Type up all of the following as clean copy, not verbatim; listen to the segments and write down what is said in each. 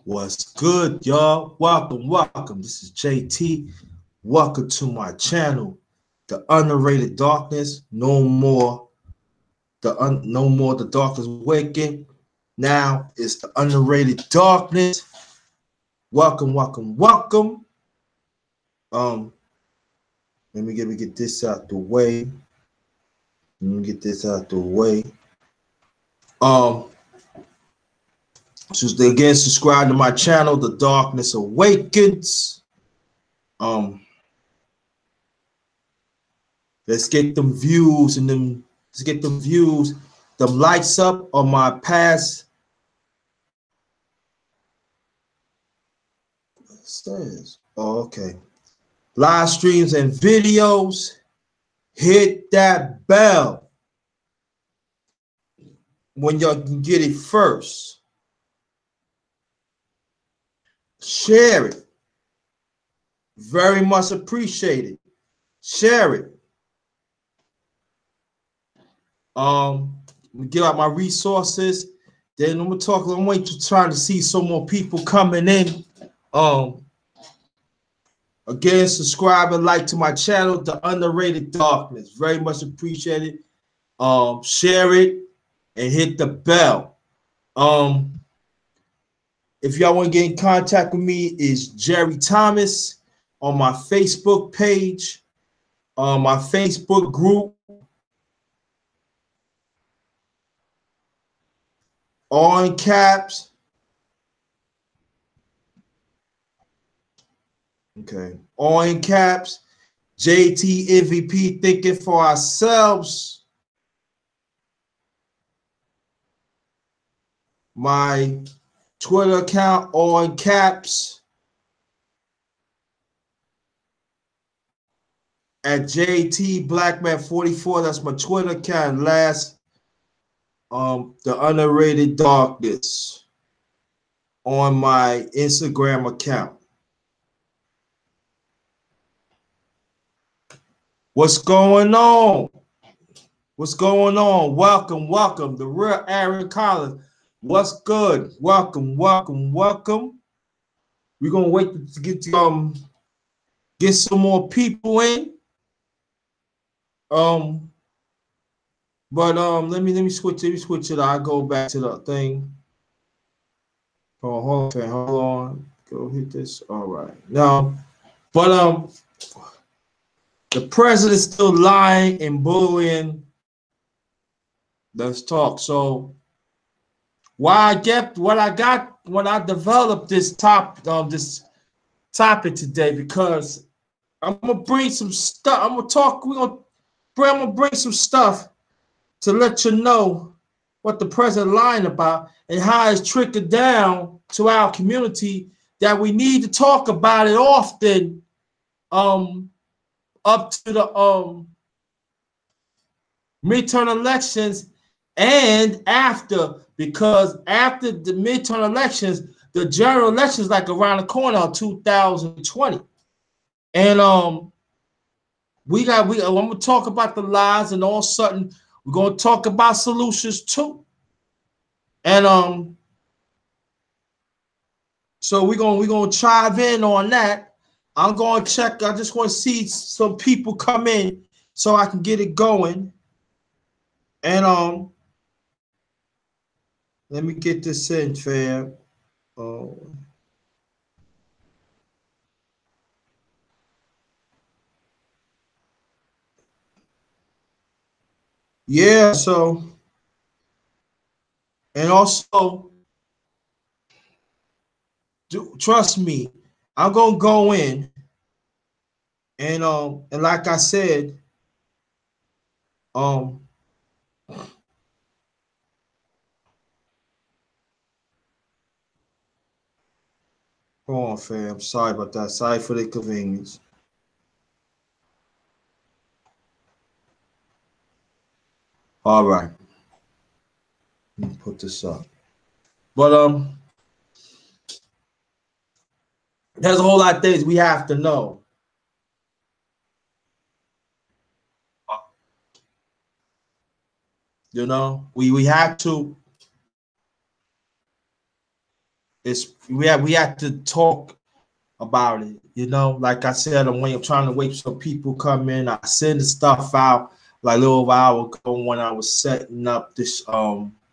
What's good, y'all? Welcome. This is JT. Welcome to my channel, The Underrated Darkness. No more the darkness waking. Now it's the underrated darkness. Welcome. Let me get this out the way. So again, subscribe to my channel, The Darkness Awakens. Let's get them views them lights up on my past. What it says? Oh, okay. Live streams and videos. Hit that bell when y'all can get it first. Share it. Very much appreciated. Share it. Get out my resources. Then I'm waiting to try to see some more people coming in. Again, subscribe and like to my channel, The Underrated Darkness. Very much appreciated. Share it and hit the bell. If y'all want to get in contact with me, is Jerry Thomas on my Facebook page, my Facebook group. All in caps. Okay. All in caps. JT MVP thinking for ourselves. My Twitter account, all in caps. At JT Blackman44. That's my Twitter account. Last The Underrated Darkness on my Instagram account. What's going on? Welcome. The real Aaron Collins. What's good? Welcome. We're gonna wait to get some more people in. But let me switch it. I'll go back to the thing. Hold on. Go hit this. All right. Now, but the president's still lying and bullying. Let's talk. So what I got when I developed this topic today, because I'm gonna bring some stuff. I'm gonna bring some stuff to let you know what the president lying about and how it's trickled down to our community, that we need to talk about it often, up to the midterm elections and after, because after the midterm elections, the general elections like around the corner of 2020. And I'm gonna talk about the lies, and all of a sudden we're gonna talk about solutions too. And so we're gonna chive in on that. I'm gonna check. I just want to see some people come in so I can get it going. And let me get this in, fam. Yeah, so, and also, trust me, I'm gonna go in, and like I said, hold on, fam. Sorry about that. Sorry for the inconvenience. All right. Let me put this up. But there's a whole lot of things we have to know. You know, we have to. we have to talk about it. You know, like I said, I'm trying to wait for people come in. I send the stuff out like a little while ago when I was setting up this podcast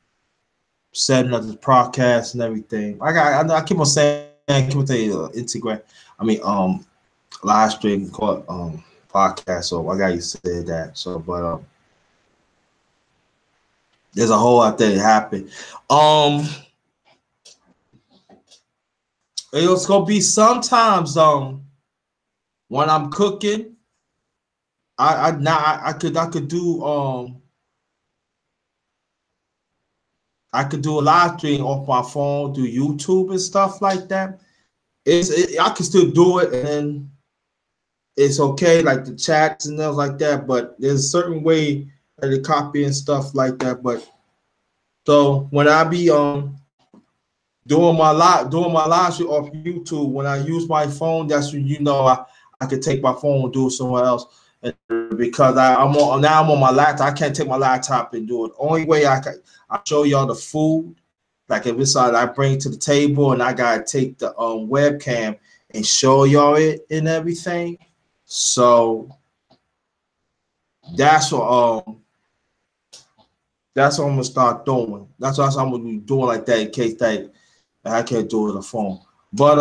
and everything. I keep on saying Instagram. I mean live stream called podcast. So I got you said that. So but there's a whole lot that happened. It's gonna be sometimes when I'm cooking, I could do I could do a live stream off my phone through YouTube and stuff like that. I can still do it and it's okay, like the chats and stuff like that. But there's a certain way that they copy and stuff like that. But so when I be doing my live stream off YouTube, when I use my phone, that's when I could take my phone and do it somewhere else. And because I'm on my laptop, I can't take my laptop and do it. Only way I show y'all the food, like if it's I bring it to the table and I gotta take the webcam and show y'all it and everything. So that's what I'm gonna start doing. That's what I'm gonna be doing like that in case that I can't do it on the phone. But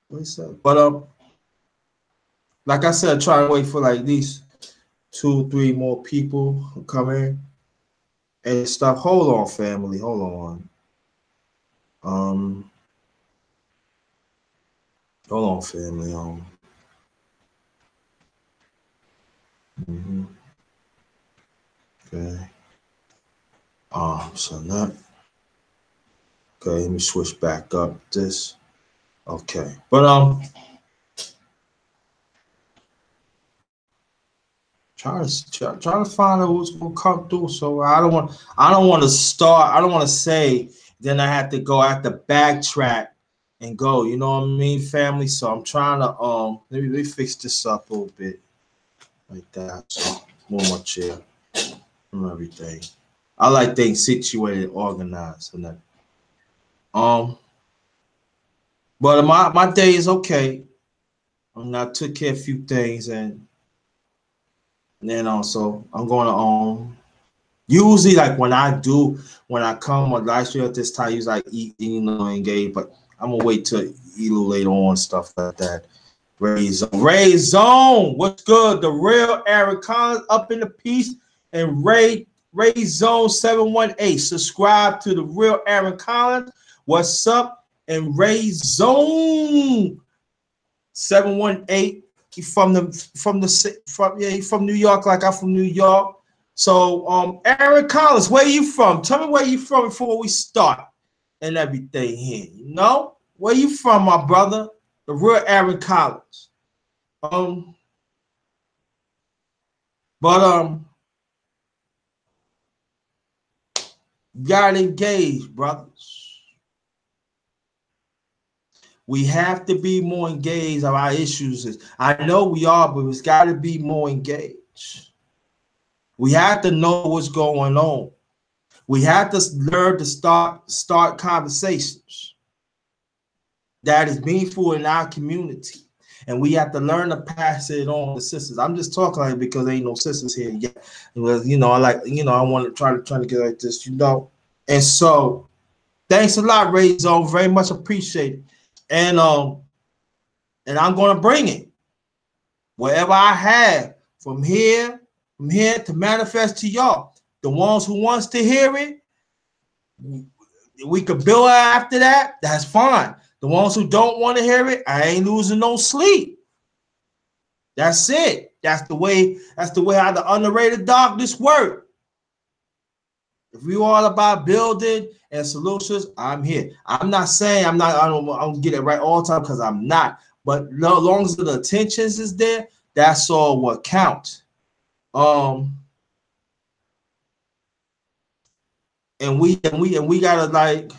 what is that? But like I said, try to wait for like at least 2-3 more people to come in and stuff. Hold on, family. Hold on. Hold on, family. Okay. So that. Okay, let me switch back up this. Okay, but try to find out who's gonna come through. So I don't want to start. I don't want to say. Then I have to backtrack and go. You know what I mean, family. So I'm trying to let me fix this up a little bit like that. So move my chair and everything. I like things situated, organized, and that. But my day is okay. I took care of a few things and then also I'm going to usually like when I come on live stream at this time, usually like eat, engage, but I'm gonna wait till eat a little later on, stuff like that. Ray Zone, what's good? The real Aaron Collins up in the piece, and Ray Zone 718. Subscribe to the real Aaron Collins. What's up? And Ray Zone 718. He's from New York, like I'm from New York. So Aaron Collins, where you from? Tell me where you from before we start and everything here. You know? Where you from, my brother? The real Aaron Collins. Got engaged, brothers. We have to be more engaged of our issues. I know we are, but it's got to be more engaged. We have to know what's going on. We have to learn to start conversations that is meaningful in our community. And we have to learn to pass it on to sisters. I'm just talking like because there ain't no sisters here yet. Because, I want to try to get like this, And so thanks a lot, Ray Zone. Very much appreciated. And I'm gonna bring it. Whatever I have from here to manifest to y'all. The ones who wants to hear it, we could build after that. That's fine. The ones who don't want to hear it, I ain't losing no sleep. That's it. That's the way how the underrated darkness work. If we all about building and solutions, I'm here. I'm not saying I don't get it right all the time because I'm not. But as long as the intentions is there, that's all what counts. And we gotta like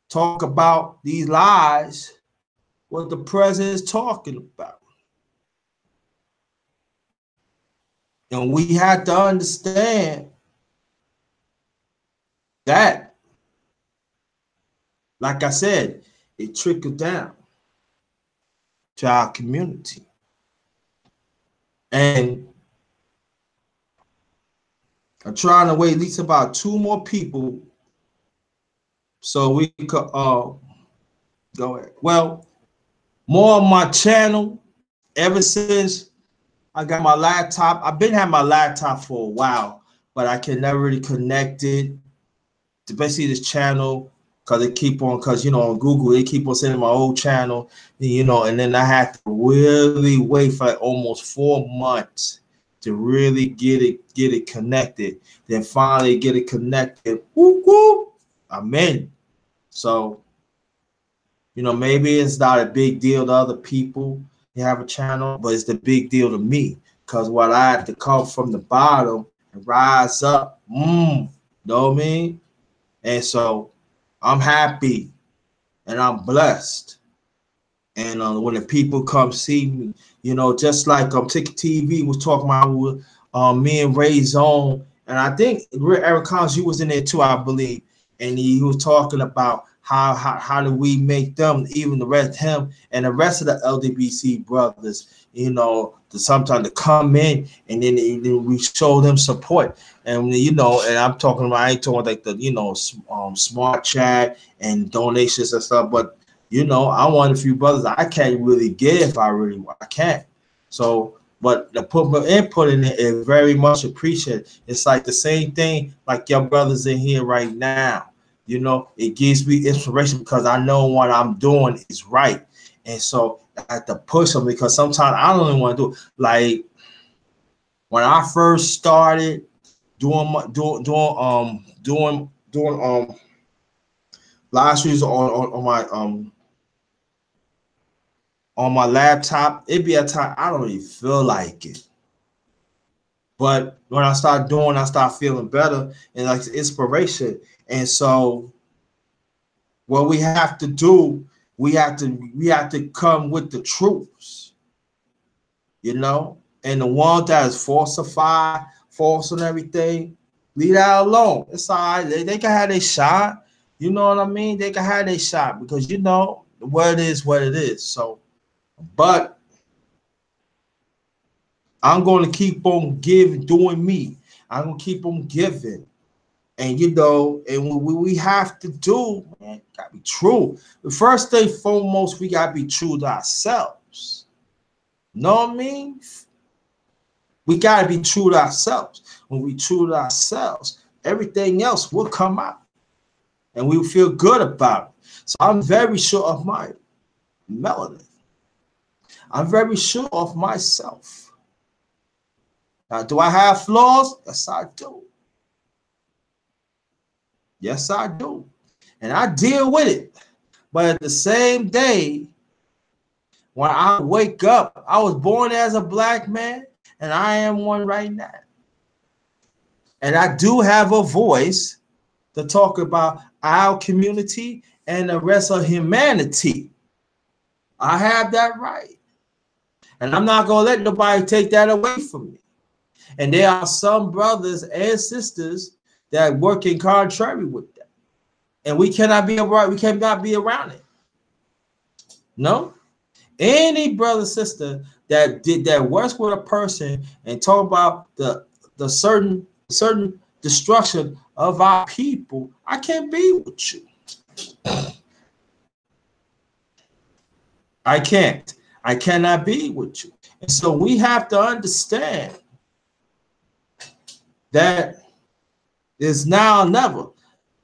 talk about these lies, what the president is talking about. And we have to understand like I said, it trickled down to our community. And I'm trying to wait at least about 2 more people so we could go ahead. Well, more on my channel. Ever since I got my laptop, I've been having my laptop for a while, but I can never really connect it to basically this channel because they keep on, because you know, on Google they keep on sending my old channel, you know, and then I had to really wait for like almost 4 months to really get it connected. Then finally get it connected. Whoop, whoop, I'm in. So, you know, maybe it's not a big deal to other people to have a channel, but it's the big deal to me because what I had to come from the bottom and rise up. Know what I mean? And so I'm happy and I'm blessed. And when the people come see me, you know, just like Ticket TV was talking about with me and Ray Zone, and I think Eric Collins, you was in there too, I believe, and he was talking about how do we make them, even the rest, him and the rest of the LDBC brothers, you know, sometimes to come in and then we show them support. And you know, and I'm talking about, I ain't talking like the, you know, smart chat and donations and stuff, but you know, I want a few brothers I can't really give. I can't. So, but the input in it is very much appreciated. It's like the same thing like your brothers in here right now. You know, it gives me inspiration because I know what I'm doing is right. And so I have to push them because sometimes I don't even want to do it. Like when I first started doing live streams on my laptop, it'd be a time I don't even feel like it. But when I start doing, I start feeling better and like inspiration. And so what we have to do, we have to come with the truths, you know, and the one that is falsified, false and everything, leave that alone. It's all right. They can have their shot. You know what I mean? They can have their shot because you know what it is. So, but I'm going to keep on doing me. I'm going to keep on giving. And, you know, and what we have to do, man, got to be true. The first thing foremost, we got to be true to ourselves. Know what I mean? We got to be true to ourselves. When we true to ourselves, everything else will come out. And we feel good about it. So I'm very sure of my melanin. I'm very sure of myself. Now, do I have flaws? Yes, I do. Yes, I do. And I deal with it. But at the same day, when I wake up, I was born as a black man, and I am one right now. And I do have a voice to talk about our community and the rest of humanity. I have that right. And I'm not going to let nobody take that away from me. And there are some brothers and sisters that work in contrary with that. And we cannot be around it. No? Any brother, sister that works with a person and talk about the certain destruction of our people, I can't be with you. I can't. I cannot be with you. And so we have to understand that it's now or never.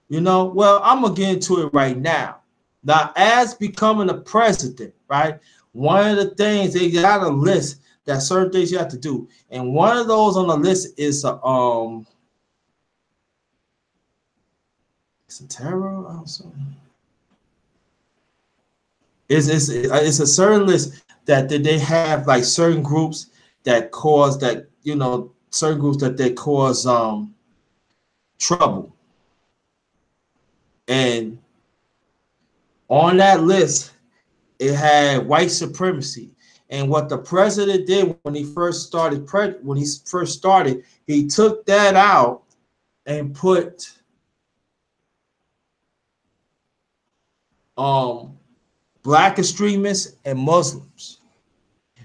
You know, well, I'm going to get into it right now. Now, as becoming a president, right, one of the things, they got a list that certain things you have to do. And one of those on the list is it's a terror also. It's a certain list that they have, like certain groups that cause that, you know, certain groups that they cause trouble. And on that list, it had white supremacy. And what the president did when he first started, he took that out and put black extremists and Muslims.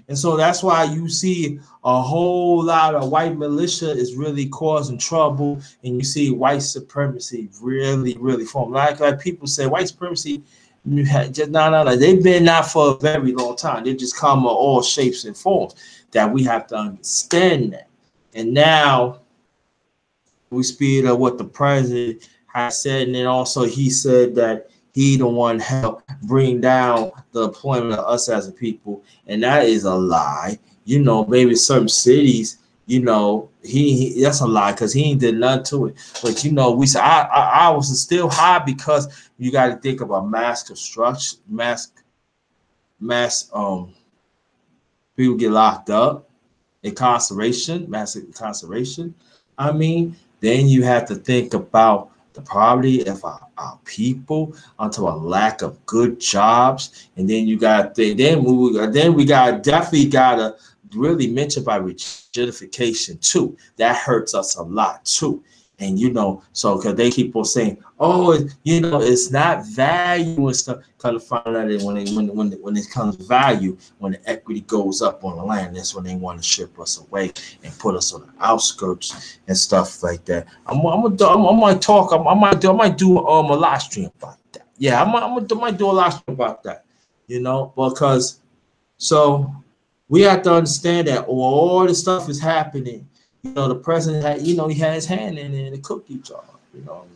And so that's why you see a whole lot of white militia is really causing trouble, and you see white supremacy really, really form. Like people say, white supremacy just no. They've been out for a very long time. They just come in all shapes and forms. That we have to understand that. And now we speed up what the president has said, and then also he said that he the one helped bring down the employment of us as a people, and that is a lie. You know, maybe certain cities, you know, he that's a lie because he ain't did nothing to it. But you know, I was still high because you got to think about mass construction, mass people get locked up, incarceration, mass incarceration. I mean, then you have to think about the poverty of our people, onto a lack of good jobs, and then you got then we got definitely gotta really mention about regentrification too. That hurts us a lot too. And you know, so because they keep on saying, oh, you know, it's not value and stuff. Kind of find out that when it comes to value, when the equity goes up on the land, that's when they want to ship us away and put us on the outskirts and stuff like that. I might do a live stream about that. Yeah, I might do a live stream about that. You know, because so we have to understand that all this stuff is happening. You know, the president had, you know, he had his hand in the cookie jar, you know.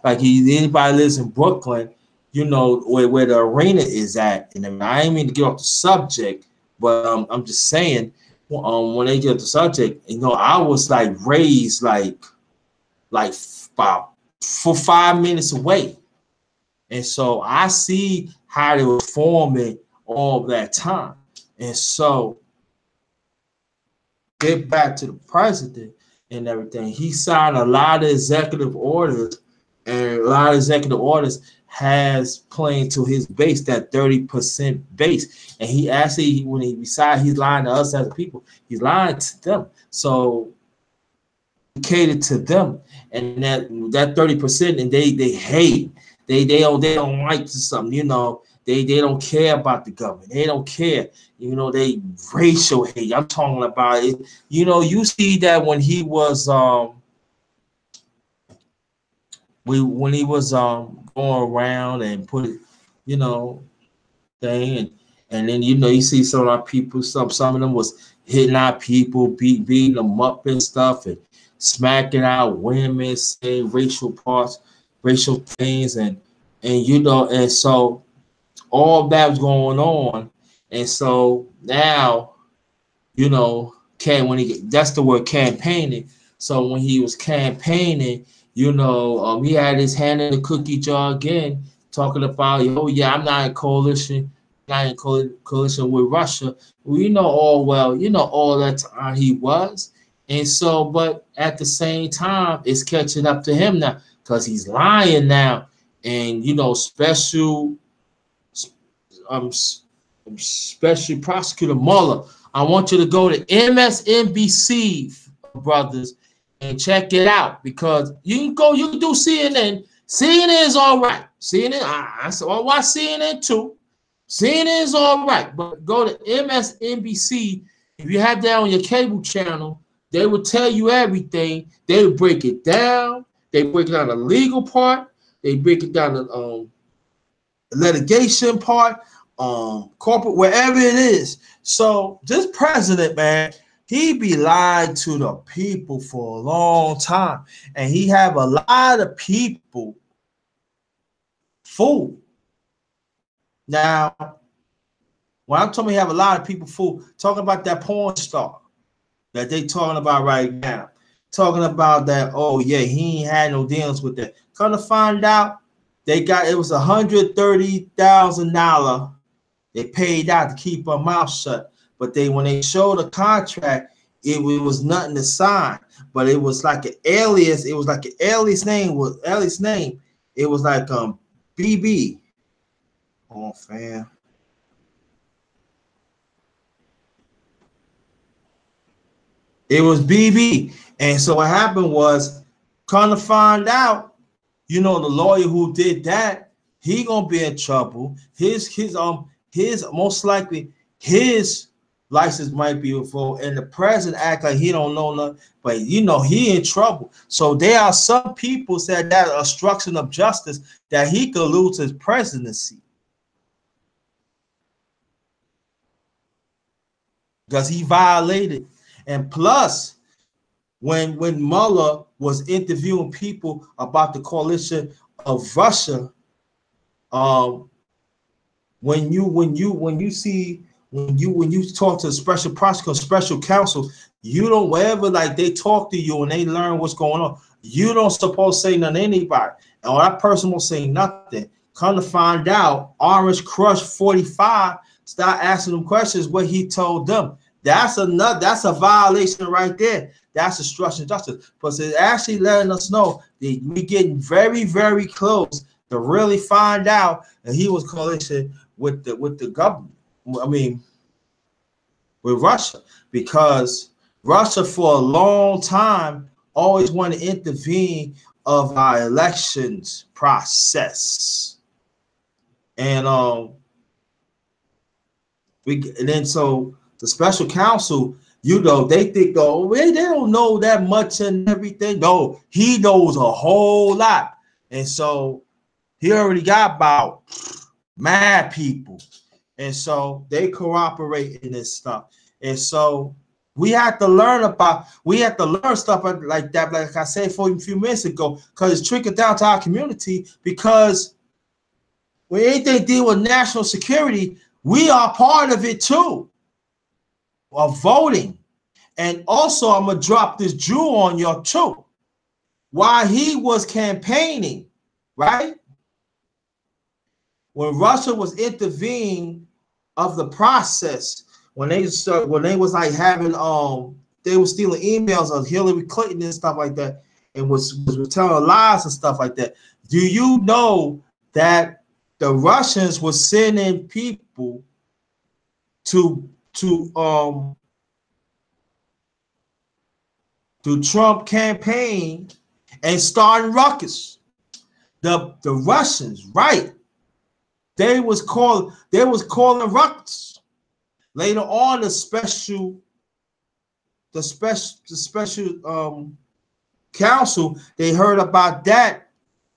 Like anybody lives in Brooklyn, you know, where the arena is at. And I ain't mean to get off the subject, but I'm just saying, when they get off the subject, you know, I was like raised like about 5 minutes away. And so I see how they were forming all that time. And so get back to the president and everything. He signed a lot of executive orders, and a lot of executive orders has playing to his base, that 30% base. And he actually, when he decided he's lying to us as a people, he's lying to them. So he catered to them, and that 30%, and they hate. They don't like something, you know. They don't care about the government. They don't care. You know, they racial hate. I'm talking about it. You know, you see that when he was going around and put, you know, thing, and then you know you see some of our people, some of them was hitting our people, beating them up and stuff, and smacking out women, saying racial things, and you know, and so all that was going on. And so now, you know, that's the word, campaigning. So when he was campaigning, you know, he had his hand in the cookie jar again, talking about, oh yeah, I'm not in coalition with Russia. Well, you know all that time he was. And so, but at the same time, it's catching up to him now because he's lying now. And you know, Special Prosecutor Mueller, I want you to go to MSNBC, brothers, and check it out, because you can do CNN. CNN is all right. CNN, I watch CNN too. CNN is all right, but go to MSNBC. If you have that on your cable channel, they will tell you everything. They will break it down. They break down the legal part. They break it down the litigation part, corporate, wherever it is. So this president, man, he be lying to the people for a long time, and he have a lot of people fooled. Now, when I'm talking, he have a lot of people fooled, talking about that porn star that they talking about right now, talking about that. Oh yeah, he ain't had no dealings with that. Come to find out, it was $130,000 they paid out to keep her mouth shut. But when they showed the contract, it was nothing to sign. But it was like an alias. It was like an alias name. It was like BB. Oh, fam. It was BB. And so what happened was, come to find out, you know, the lawyer who did that, he gonna be in trouble. His most likely his license might be revoked, and the president act like he don't know nothing, but you know he in trouble. So there are some people said that obstruction of justice that he could lose his presidency because he violated. And plus, when Mueller was interviewing people about the coalition of Russia, when you talk to the special prosecutor, special counsel, you don't, wherever like they talk to you and they learn what's going on, you don't supposed to say nothing to anybody. And that person will say nothing. Come to find out, Orange Crush 45 start asking them questions what he told them. That's a violation right there. That's obstruction of justice. But it's actually letting us know that we're getting very, very close to really find out that he was coalition with the government. I mean, with Russia, because Russia for a long time always wanted to intervene of our elections process, and then so the special counsel, you know, they think, oh, they don't know that much and everything. No, he knows a whole lot, and so he already got about mad people. And so they cooperate in this stuff. And so we have to learn stuff like that, like I said for a few minutes ago, because it's trickled down to our community. Because when anything deal with national security, we are part of it too, of voting. And also, I'm going to drop this jewel on you too. While he was campaigning, right? When Russia was intervening of the process, when they was like having they were stealing emails of Hillary Clinton and stuff like that, and was telling lies and stuff like that. Do you know that the Russians were sending people to Trump campaign and starting ruckus? The Russians, right? They was calling ruckus. Later on, the special counsel, they heard about that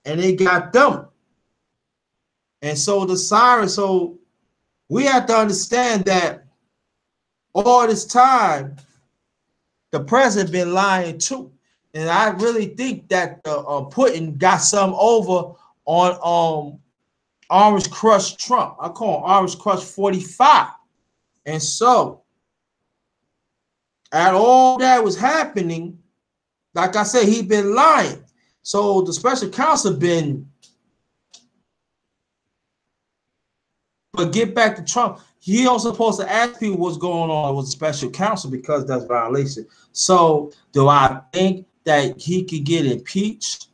and they got them. And so so we have to understand that all this time the president been lying too. And I really think that Putin got some over on Orange Crush Trump. I call him Orange Crush 45. And so, at all that was happening, like I said, he been lying. So the special counsel been, but get back to Trump. He also supposed to ask people what's going on with the special counsel because that's violation. So do I think that he could get impeached?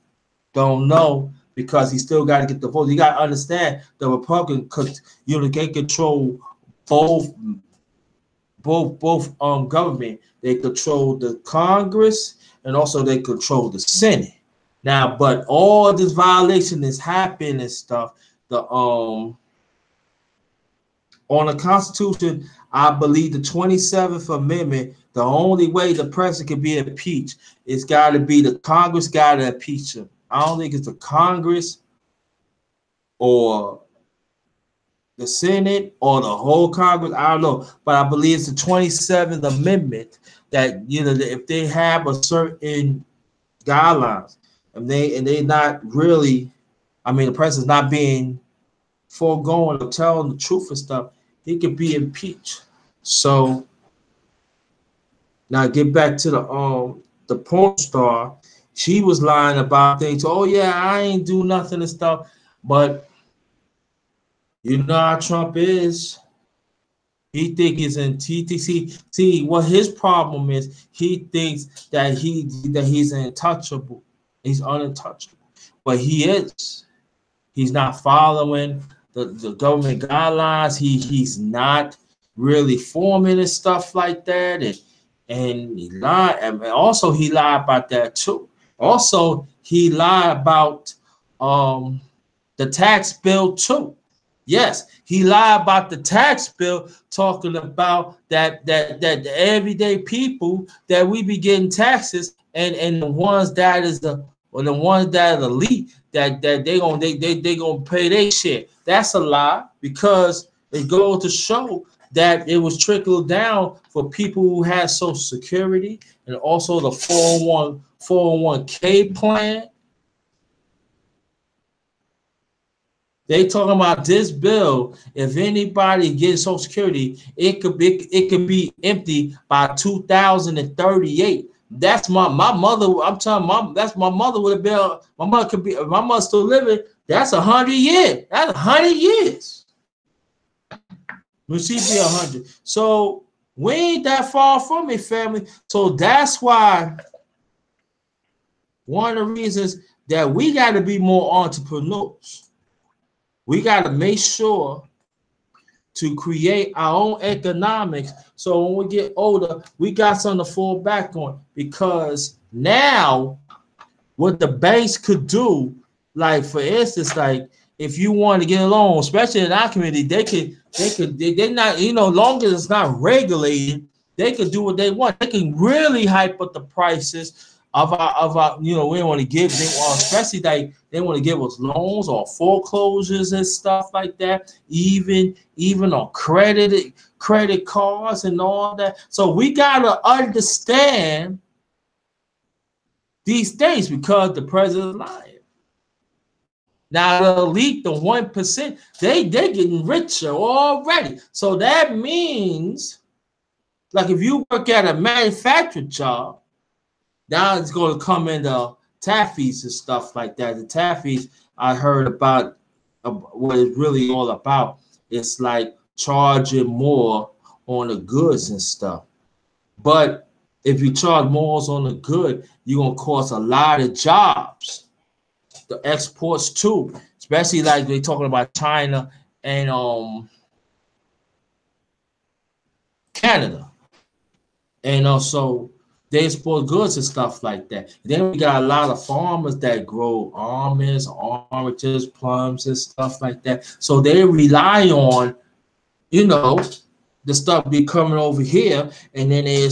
Don't know, because he still got to get the vote. You got to understand the Republican could, you know, they control both government. They control the Congress and also they control the Senate. Now, but all this violation is happening and stuff. The on the Constitution, I believe the 27th Amendment, the only way the president can be impeached is got to be the Congress got to impeach him. I don't think it's the Congress or the Senate or the whole Congress. I don't know, but I believe it's the 27th Amendment that, you know, if they have a certain guidelines and they not really, I mean, the president's not being foregoing or telling the truth and stuff, he could be impeached. So now get back to the porn star. She was lying about things. Oh yeah, I ain't do nothing and stuff. But you know how Trump is. He think he's in TTC. See what his problem is. He thinks that he's untouchable. He's untouchable, but he is. He's not following the government guidelines. He's not really forming and stuff like that. And he lied. And also he lied about that too. Also he lied about the tax bill too. Yes, he lied about the tax bill, talking about that the everyday people that we be getting taxes, and the ones that is the or the ones that are elite that they gonna pay their share. That's a lie, because it goes to show that it was trickled down for people who had Social Security and also the 401k plan. They talking about this bill. If anybody gets Social Security, it could be empty by 2038. That's my mother. I'm telling mom, that's my mother would have been. My mother could be. If my mother still living, that's 100 years. That's 100 years. When she be 100. So we ain't that far from it, family. So that's why one of the reasons that we got to be more entrepreneurs. We got to make sure to create our own economics, so when we get older, we got something to fall back on. Because now, what the banks could do, like for instance, like if you want to get a loan, especially in our community, they not, long as it's not regulated, they could do what they want. They can really hype up the prices of our we don't want to give them, especially like they want to give us loans or foreclosures and stuff like that, even on credit cards and all that. So we gotta understand these things, because the president's lying. Now the elite, the 1%, they getting richer already. So that means, like if you work at a manufacturing job, now it's going to come into taffies and stuff like that. The taffies, I heard about what it's really all about. It's like charging more on the goods and stuff. But if you charge more on the good, you're going to cause a lot of jobs. The exports too, especially like they're talking about China and Canada. And also, they export goods and stuff like that. And then we got a lot of farmers that grow almonds, oranges, plums, and stuff like that. So they rely on, the stuff be coming over here, and then they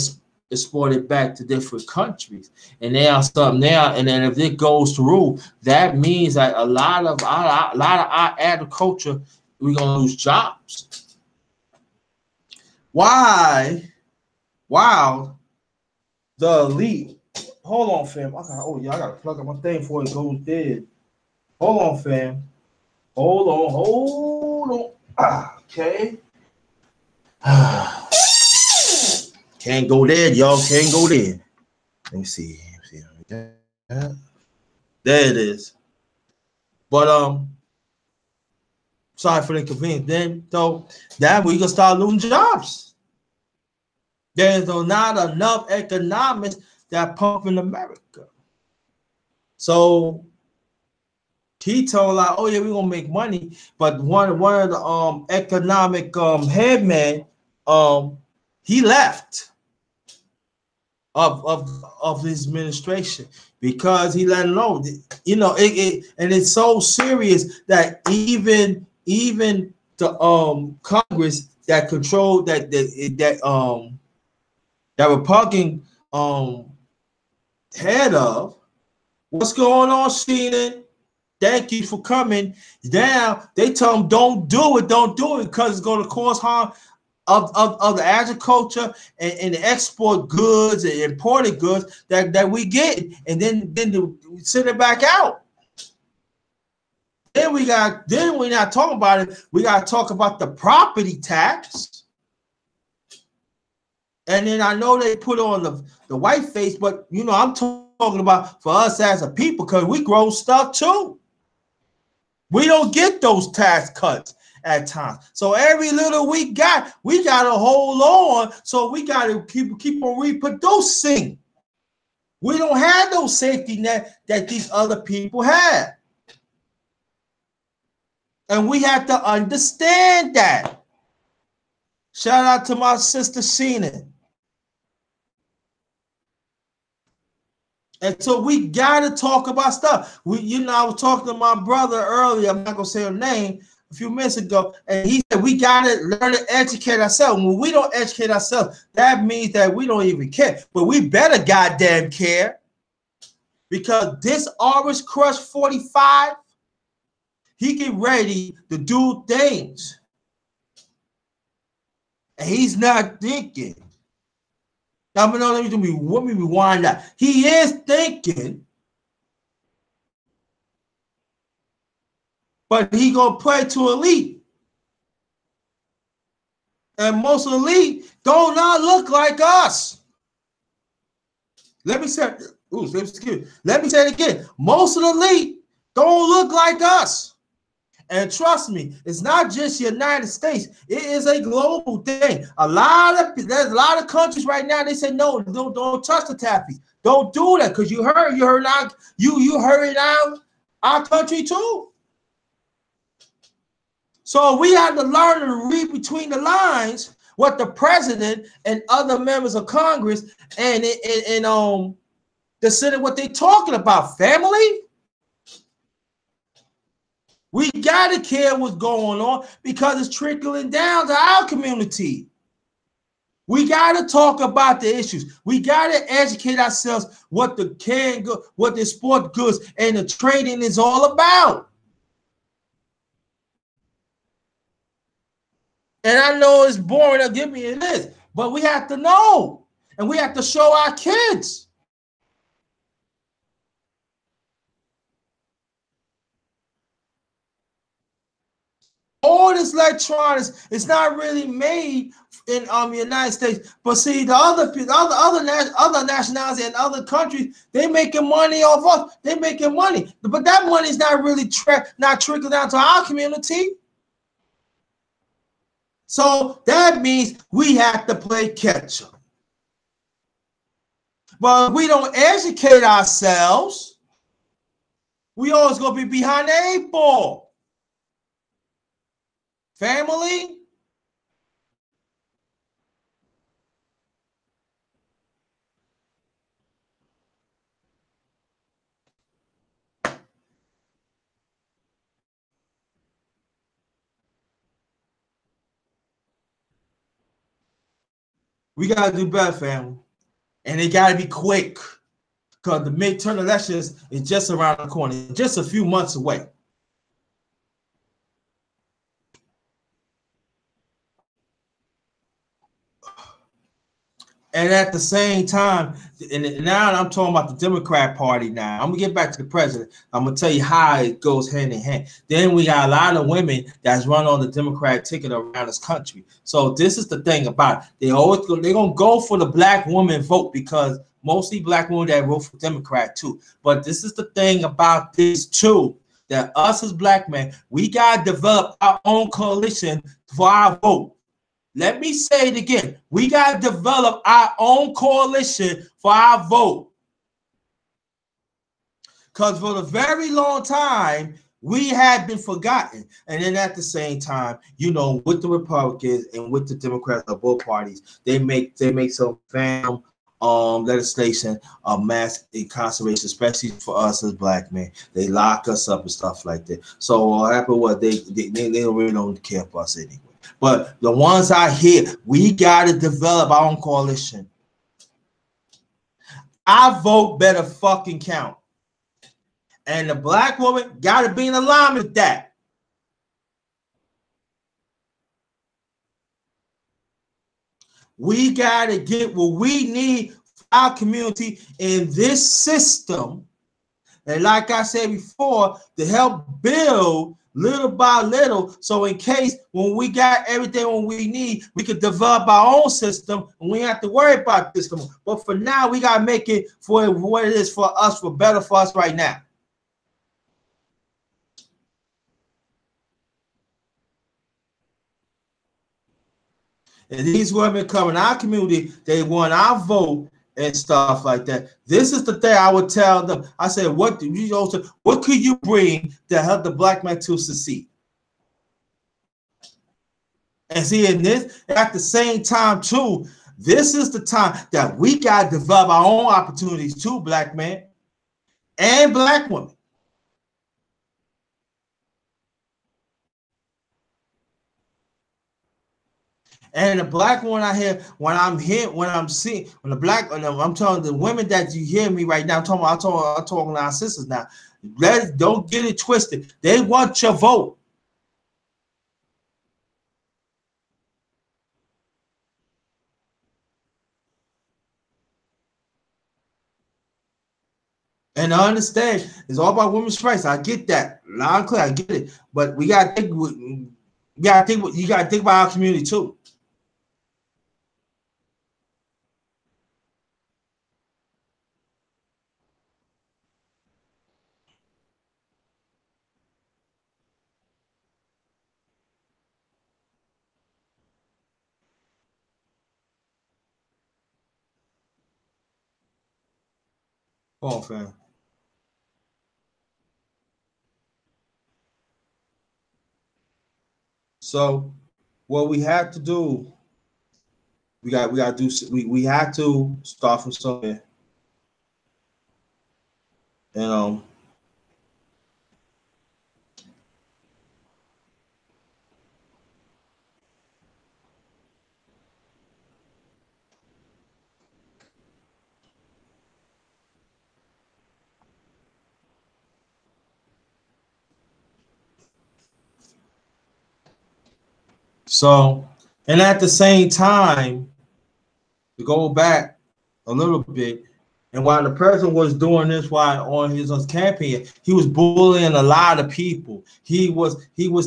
export it back to different countries. And now something now, and then if it goes through, that means that a lot of our agriculture, we're gonna lose jobs. Why? Wow. The elite. Hold on, fam. I gotta plug up my thing before it goes dead. Hold on, fam. Hold on. Okay. Can't go there, y'all. Can't go there. Let me see. There it is. But sorry for the inconvenience. Then so that we gonna start losing jobs. There's not enough economics that pump in America. So he told like, oh yeah, we're gonna make money. But one of the economic headman, he left of his administration, because he let him know, and it's so serious that even the Congress that controlled that Republican head of, what's going on, Sheena? Thank you for coming. Now they tell him don't do it, because it's going to cause harm of the agriculture and the export goods and imported goods that we get, and then we send it back out. Then we're not talking about it. We got to talk about the property tax. And then I know they put on the white face, but I'm talking about for us as a people, because we grow stuff too. We don't get those tax cuts at times. So every little we got to hold on. So we got to keep on reproducing. We don't have those safety net that these other people have. And we have to understand that. Shout out to my sister Sheena. And so we got to talk about stuff. I was talking to my brother earlier. I'm not going to say her name, a few minutes ago. And he said, we got to learn to educate ourselves. When we don't educate ourselves, that means that we don't even care. But we better goddamn care. Because this Orange Crush 45, he get ready to do things. And he's not thinking. Let me rewind that. He is thinking, but he gonna play to elite. And most of the elite do not look like us. Let me say it again. Most of the elite don't look like us. And trust me, it's not just the United States. It is a global thing. There's a lot of countries right now. They say no, don't touch the tappies. Don't do that because you heard our country too. So we have to learn to read between the lines what the president and other members of Congress and the Senate, what they talking about. Family. We got to care what's going on because it's trickling down to our community. We got to talk about the issues. We got to educate ourselves what the sport goods and the trading is all about. And I know it's boring to give me it is, but we have to know and we have to show our kids. All this electronics is not really made in the United States, but see the other nationalities and other countries, they making money off us. They making money, but that money is not really not trickle down to our community. So that means we have to play catch up. But if we don't educate ourselves, we always gonna be behind the 8 ball. Family. We got to do better, family. And it got to be quick because the midterm elections is just around the corner, just a few months away. And at the same time, and now I'm talking about the Democrat Party now. I'm going to get back to the president. I'm going to tell you how it goes hand in hand. Then we got a lot of women that's run on the Democrat ticket around this country. So this is the thing about it. They're going to go for the black woman vote because mostly black women that vote for Democrat too. But this is the thing about this too, that us as black men, we got to develop our own coalition for our vote. Let me say it again. We got to develop our own coalition for our vote. Because for a very long time, we had been forgotten. And then at the same time, with the Republicans and with the Democrats of both parties, they make some legislation of mass incarceration, especially for us as black men. They lock us up and stuff like that. So what happened was they really don't care for us anyway. But the ones out here, we got to develop our own coalition. Our vote better fucking count. And the black woman got to be in alignment with that. We got to get what we need for our community in this system. And like I said before, to help build little by little, so in case when we got everything we need, we could develop our own system and we have to worry about this. But for now, we got to make it for what it is for us, for better for us right now. And these women come in our community, they want our vote and stuff like that. This is the thing I would tell them. I said, what could you bring to help the black man to succeed? And see, in this, at the same time, too, this is the time that we got to develop our own opportunities too, black man. and black women. And the black one I hear when I'm seeing when the black, I'm telling the women that you hear me right now. I'm talking to our sisters now. Don't get it twisted. They want your vote. And I understand it's all about women's rights. I get that loud and clear. I get it, but we gotta think. You gotta think about our community too. Come on, fam. So what we have to do, we have to start from somewhere. And so, and at the same time, to go back a little bit, and while the president was doing this, while on his campaign, he was bullying a lot of people. He was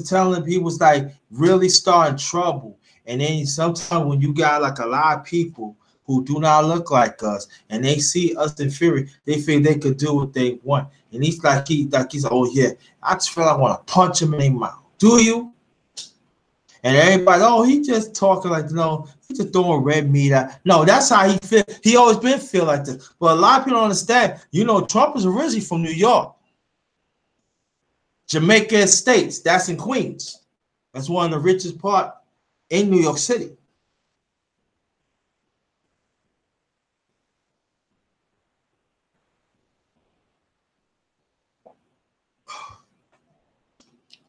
telling people, was like really starting trouble. And then sometimes when you got like a lot of people who do not look like us, and they see us inferior, they feel they could do what they want. And he's like he's like, oh yeah, I just feel like I want to punch him in their mouth. Do you? And everybody, oh, he just talking like, he just throwing red meat out. No, that's how he feel. He always been feel like this. But a lot of people don't understand. Trump is originally from New York. Jamaica Estates, that's in Queens. That's one of the richest part in New York City.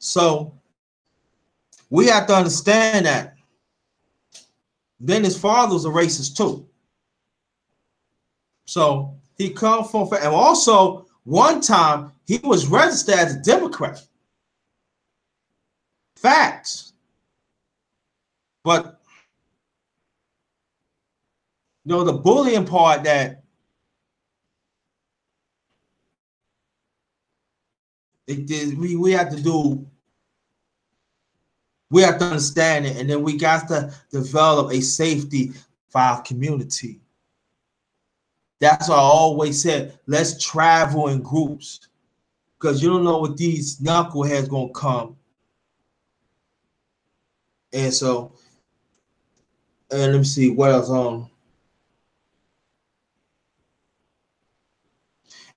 So we have to understand that. Then his father was a racist too. So he come from, and also one time he was registered as a Democrat. Facts. But the bullying part that we have to do, we have to understand it, and then we got to develop a safety for our community. That's why I always said, let's travel in groups, because you don't know what these knuckleheads gonna come. And so, and let me see what else.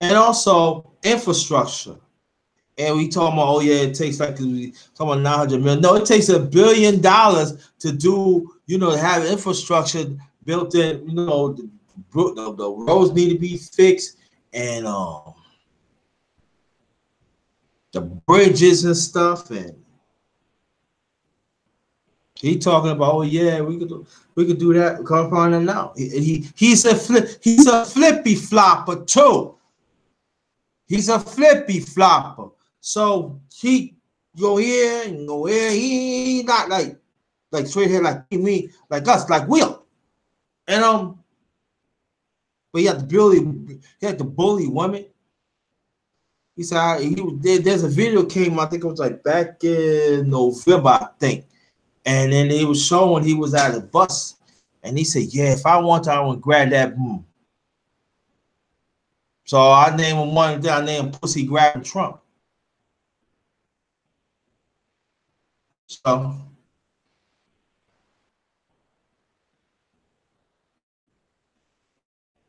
And also infrastructure. And we talking about, oh yeah, it takes like talking about 900 million. No, it takes $1 billion to do, have infrastructure built in. The roads need to be fixed, and the bridges and stuff. And he talking about, oh yeah, we could do that. Come find him now. He's a flippy flopper too. He's a flippy flopper. So he go here and go here. He not like straight here like me, like us, like Will. And but he had to bully women. He said there's a video came, I think it was like back in November, I think. And then he was showing he was at a bus, and he said, yeah, if I want to, I would grab that boom. So I named him one thing, I named Pussy Grabbing Trump. So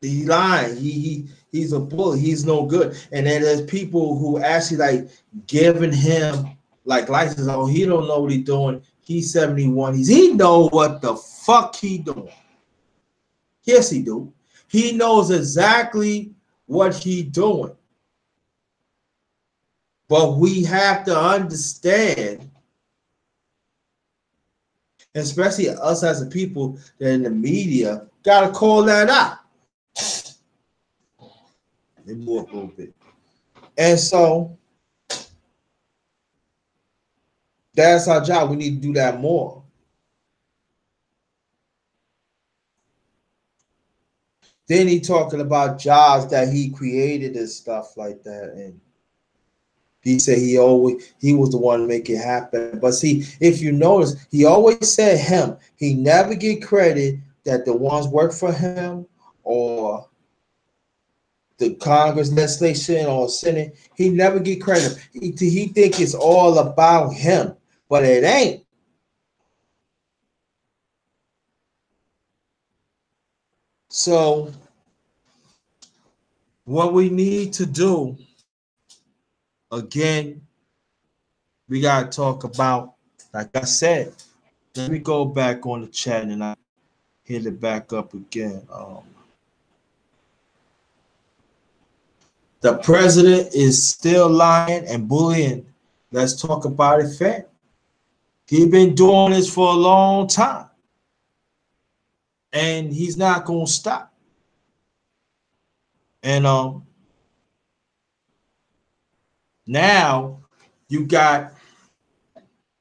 he's lying. He's a bully. He's no good. And then there's people who actually like giving him like license. Oh, he don't know what he's doing. He's 71. He know what the fuck he doing. Yes, he do. He knows exactly what he doing. But we have to understand, especially us as a people that in the media, gotta call that out. Let me move up a little bit. And so that's our job. We need to do that more. Then he talking about jobs that he created and stuff like that. And he said he was the one to make it happen. But see, if you notice, he always said him. He never get credit that the ones work for him or the Congress, legislation, or Senate. He never get credit. He think it's all about him, but it ain't. So what we need to do, again, we got to talk about, like I said, let me go back on the chat and I hit it back up again. The president is still lying and bullying. Let's talk about it fair. He's been doing this for a long time. And he's not going to stop. And now you got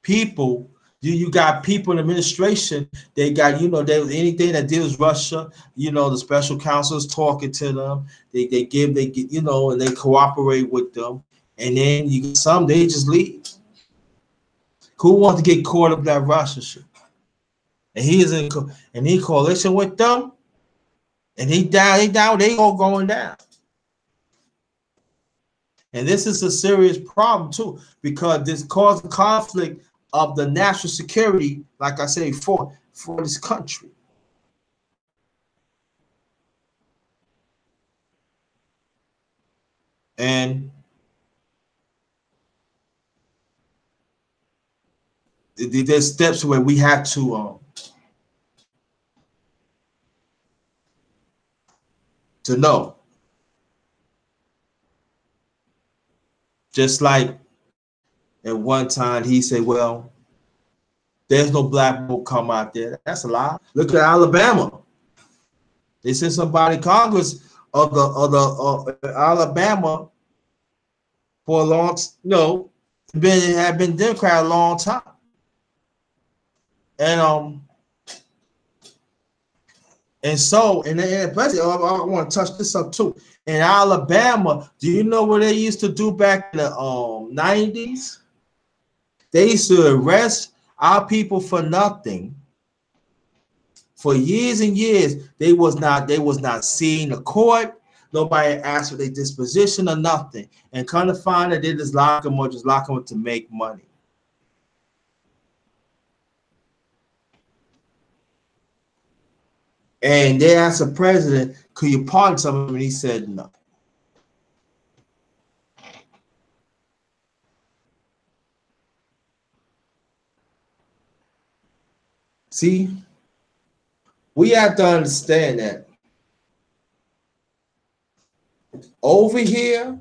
people, you got people in administration, they got, anything that deals Russia, the special counsel's talking to them, they get, and they cooperate with them. And then you get some, they just leave. Who wants to get caught up in that Russia shit? And he is in coalition with them, and they all going down. And this is a serious problem too, because this causes conflict of the national security, like I say, for this country. And there's steps where we have to know. Just like at one time he said, well, there's no black vote come out there. That's a lie. Look at Alabama. They sent somebody in Congress of the Alabama for a long, have been Democrat a long time. And so, and especially, I want to touch this up too. In Alabama, do you know what they used to do back in the 90s? They used to arrest our people for nothing. For years and years, they was not seen to court. Nobody asked for their disposition or nothing. And kind of find that they just lock them up to make money. And they asked the president, could you pardon some of them? And he said no. See, we have to understand that over here,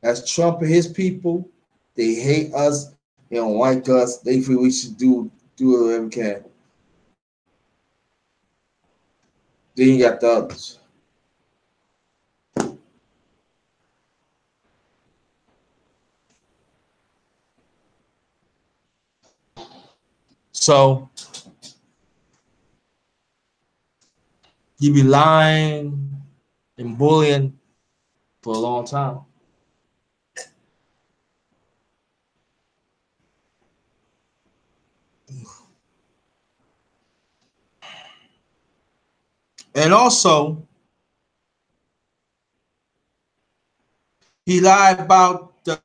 as Trump and his people, they hate us, they don't like us, they feel we should do whatever we can. Then you got the others. So you be lying and bullying for a long time. And also, he lied about the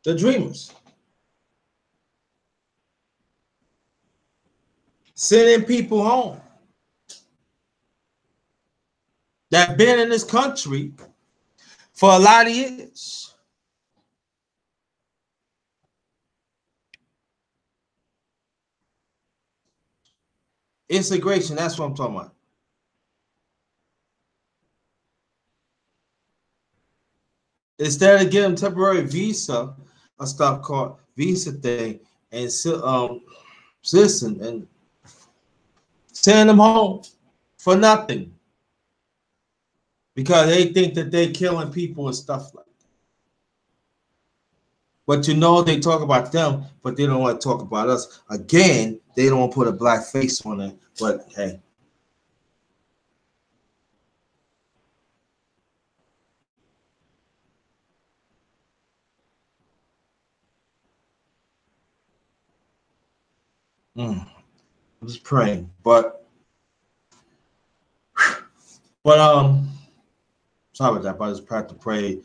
Dreamers. Sending people home that been in this country for a lot of years. Integration, that's what I'm talking about. instead of getting temporary visa, a stuff called visa thing, and citizen, and send them home for nothing because they think that they're killing people and stuff like that. But you know, they talk about them, but they don't want to talk about us. Again, they don't want to put a black face on it, but hey. I'm just praying, but sorry about that, but I just have to pray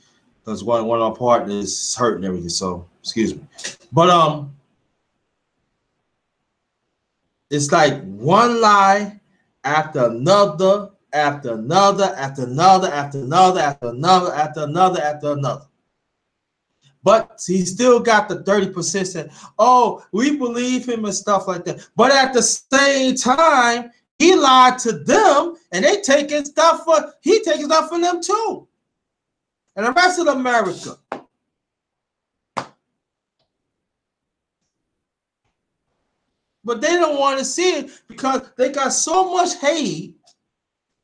because one of our partners is hurting everything. So excuse me, but it's like one lie after another, after another, after another, after another, after another, after another, after another. But he still got the 30% saying, oh, we believe him and stuff like that. But at the same time, he lied to them and he taking stuff from them too. And the rest of America. But they don't want to see it because they got so much hate,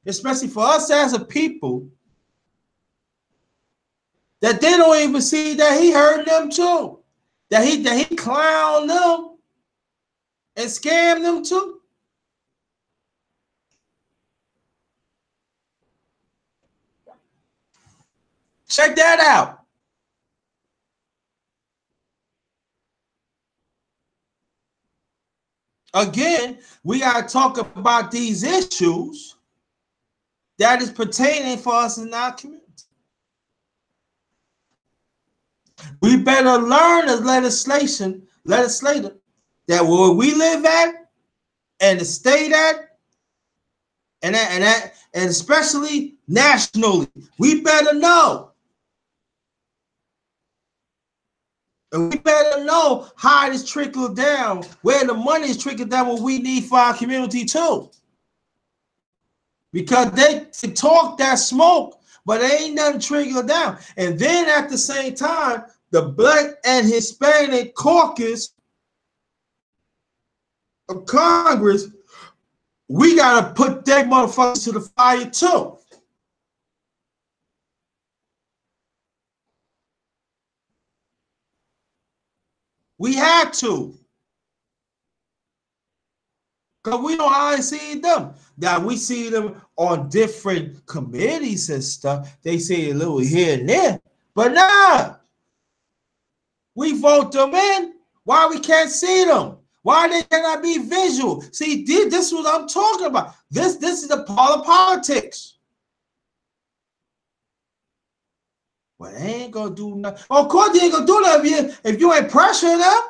especially for us as a people, that they don't even see that he hurt them too. That he clowned them and scammed them too. Check that out. Again, we got to talk about these issues that is pertaining for us in our community. We better learn as legislator that where we live at and the state at and especially nationally, we better know. And we better know how it is trickled down, where the money is trickled down, what we need for our community too. Because they talk that smoke, but there ain't nothing trickled down. And then at the same time, the Black and Hispanic caucus of Congress, we got to put their motherfuckers to the fire too. We had to. Because we don't always see them. Now, we see them on different committees and stuff. They say a little here and there. But nah. We vote them in. Why we can't see them? Why they cannot be visual? See, this is what I'm talking about. This is the part of politics. Well, they ain't gonna do nothing. Well, of course they ain't gonna do nothing if you ain't pressuring them.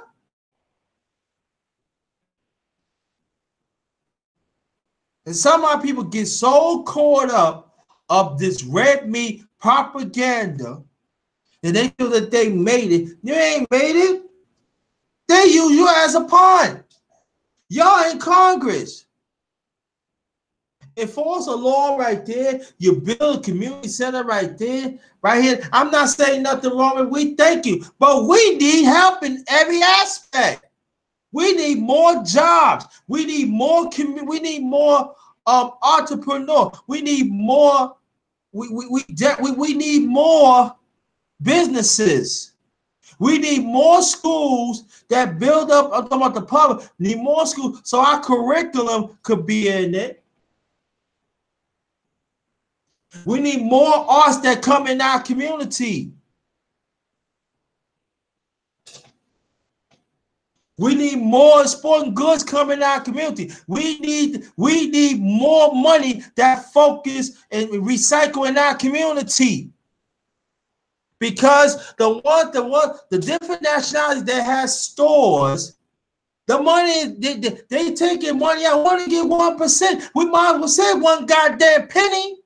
And some of our people get so caught up of this red meat propaganda and they feel that they made it. You ain't made it. They use you as a pawn. Y'all in Congress. Enforce a law right there. You build a community center right there, right here. I'm not saying nothing wrong with we thank you, but we need help in every aspect. We need more jobs. We need more we need more entrepreneur. We need more. We need more businesses. We need more schools that build up. I'm talking about the public. We need more schools so our curriculum could be in it. We need more arts that come in our community. We need more sporting goods coming in our community. We need more money that focus and recycle in our community. Because the different nationalities that has stores, the money they taking money. I want to get 1%. We might as well say one goddamn penny.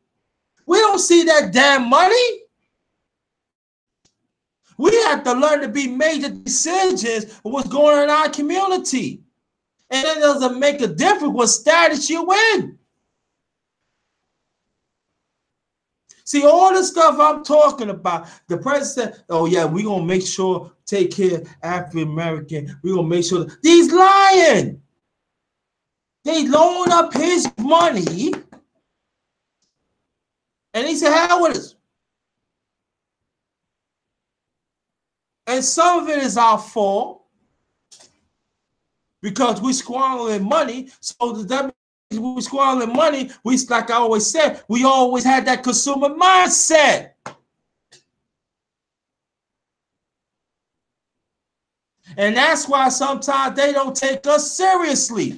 We don't see that damn money. We have to learn to be major decisions of what's going on in our community. And it doesn't make a difference what status you're in. See, all the stuff I'm talking about, the president said, oh, yeah, we're going to make sure, take care of African American. We're going to make sure. These lying. They loan up his money. And he said, hell with us. And some of it is our fault because we squandering money. So that means we squandering money. We, like I always said, we always had that consumer mindset. And that's why sometimes they don't take us seriously.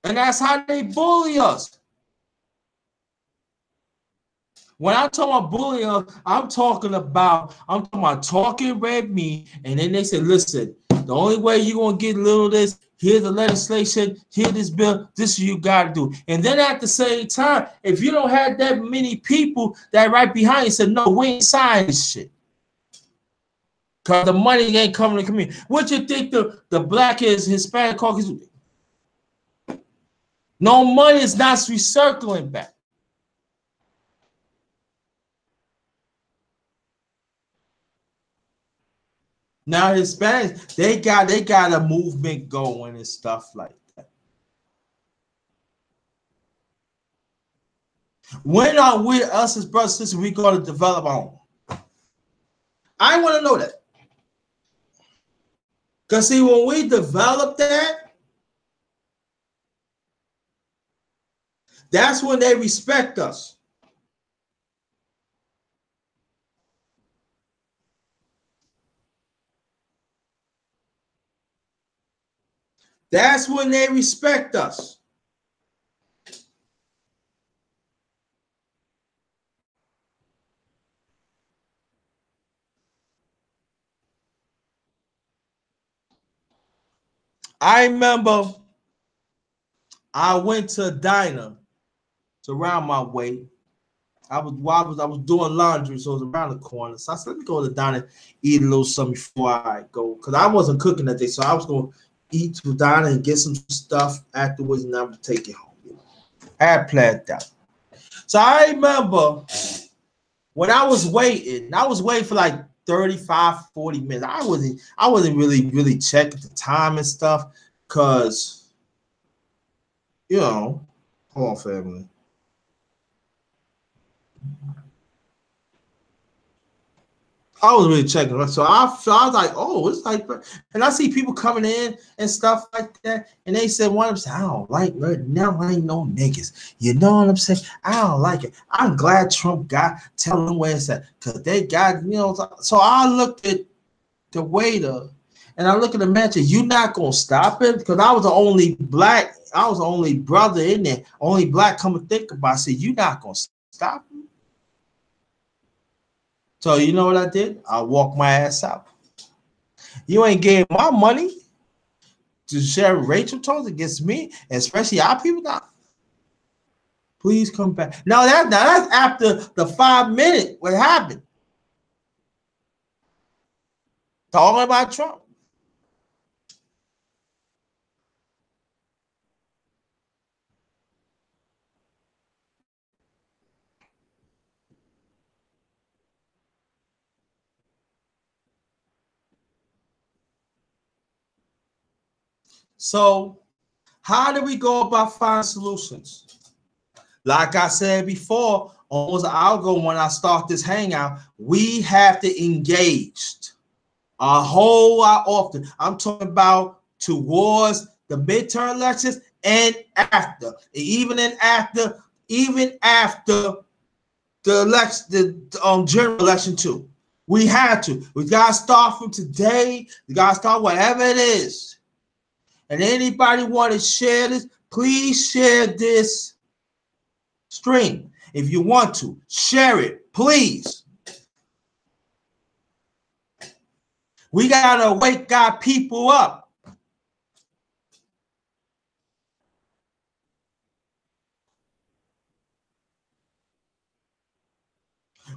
And that's how they bully us. When I talk about bullying us, I'm talking about talking red meat, and then they say, listen, the only way you're going to get a little of this, here's the legislation, here's this bill, this is what you got to do. And then at the same time, if you don't have that many people that right behind you say, no, we ain't signing this shit. Because the money ain't coming to the community. What you think the black is, Hispanic, Caucasian? No money is not recircling back. Now Hispanics, they got a movement going and stuff like that. When are we, us as brothers and sisters, we going to develop our own? I want to know that. Because see, when we develop that, that's when they respect us. That's when they respect us. I remember I went to a diner to round my way. I was doing laundry, so it was around the corner. So I said, let me go to the diner, eat a little something before I go. Because I wasn't cooking that day, so I was going to eat to the diner and get some stuff afterwards, and I would take it home. I had planned that. So I remember when I was waiting for like 35, 40 minutes. I wasn't really checking the time and stuff because, hold on, family. I was really checking. So I was like, oh, it's like, and I see people coming in and stuff like that. And they said, one of them said, I don't like now I ain't no niggas. You know what I'm saying? I don't like it. I'm glad Trump got telling them where it's at. Because they got, so I looked at the waiter and I looked at the manager, you not going to stop it? Because I was the only brother in there, only black, come and think about it. I said, you not going to stop it? So you know what I did? I walked my ass out. You ain't getting my money to share Rachel tones against me, especially our people now. Please come back. Now that's after the 5 minutes. What happened? Talking about Trump. So how do we go about finding solutions? Like I said before, almost an hour ago when I start this hangout, we have to engage a whole lot often. I'm talking about towards the midterm elections and after, even after the election, the general election too. We had to. We gotta start from today. We gotta start whatever it is. And anybody want to share this, please share this stream. If you want to, share it, please. We gotta wake our people up.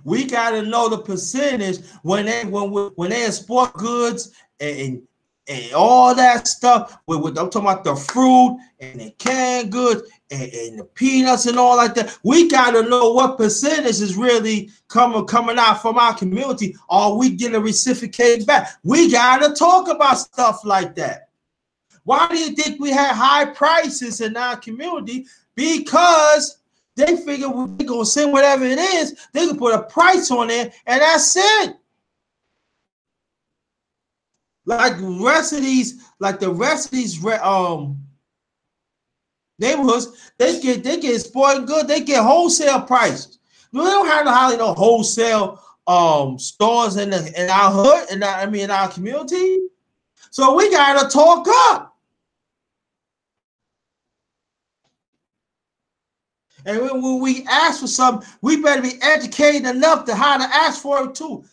We got to know the percentage when they export goods and all that stuff. I'm talking about the fruit and the canned goods and the peanuts and all like that. We got to know what percentage is really coming out from our community, or we get a reciprocated back. We got to talk about stuff like that. Why do you think we have high prices in our community? Because they figure we're going to send whatever it is, they can put a price on it, and that's it. Like the rest of these neighborhoods, they get spoiled good. They get wholesale prices. We don't have hardly no wholesale stores in our hood, in our community. So we gotta talk up. And when we ask for something, we better be educated enough to how to ask for it too.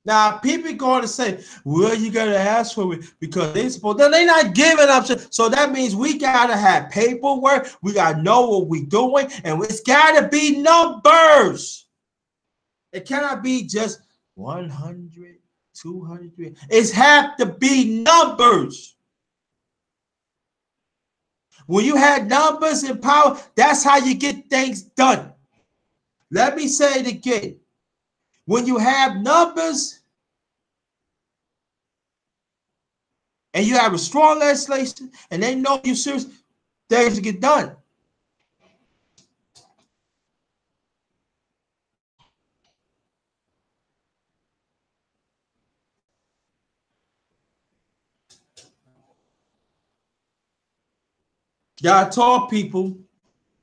Now, people going to say, well, you got to ask for it because they're not giving up. So that means we got to have paperwork. We got to know what we're doing. And it's got to be numbers. It cannot be just 100, 200. It have to be numbers. When you have numbers and power, that's how you get things done. Let me say it again. When you have numbers and you have a strong legislation and they know you're serious, things get done. You gotta talk, people,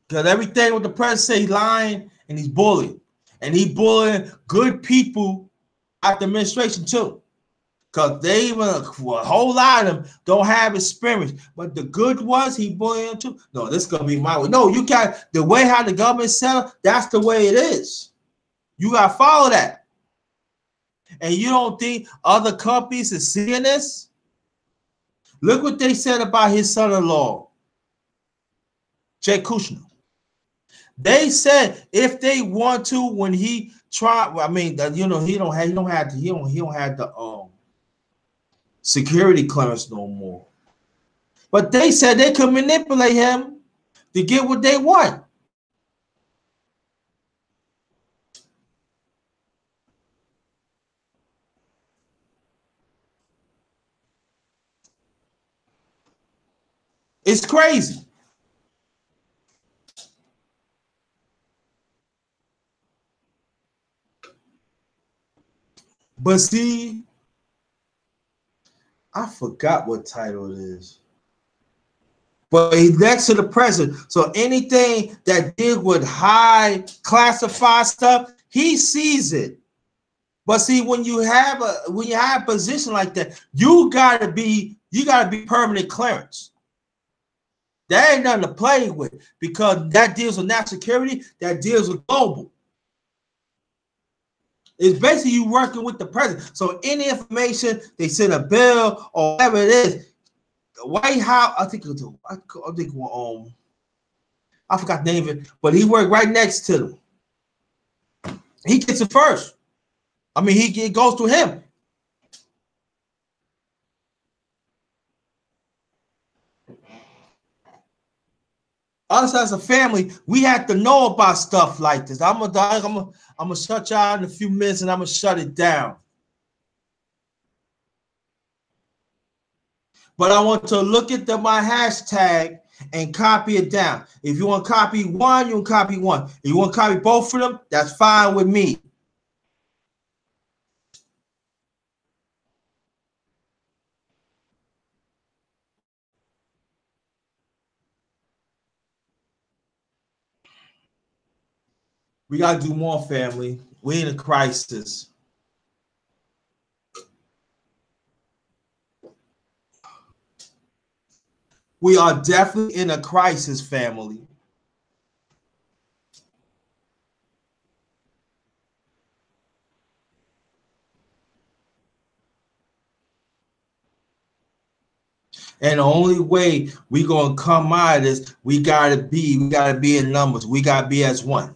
because everything what the president say, he's lying and he's bullying. And he bullying good people at the administration too. Because they even a whole lot of them don't have experience. But the good ones, he bullying them too. No, this is gonna be my way. No, you got the way how the government set up, that's the way it is. You gotta follow that. And you don't think other companies are seeing this? Look what they said about his son-in-law, Jay Kushner. They said if they want to, when he tried, he don't have the security clearance no more. But they said they could manipulate him to get what they want. It's crazy. But see, I forgot what title it is. But he's next to the president. So anything that deals with high classified stuff, he sees it. But see, when you have a position like that, you gotta be permanent clearance. That ain't nothing to play with because that deals with national security, that deals with global. It's basically you working with the president. So any information, they send a bill or whatever it is, the White House, I forgot the name of it, but he worked right next to them. He gets it first. It goes to him. Us as a family, we have to know about stuff like this. I'm gonna shut y'all in a few minutes and I'm gonna shut it down. But I want to look at my hashtag and copy it down. If you want to copy one, you can copy one. If you want to copy both of them, that's fine with me. We got to do more, family. We're in a crisis. We are definitely in a crisis, family. And the only way we're gonna come out of this, we gotta be in numbers. We gotta be as one.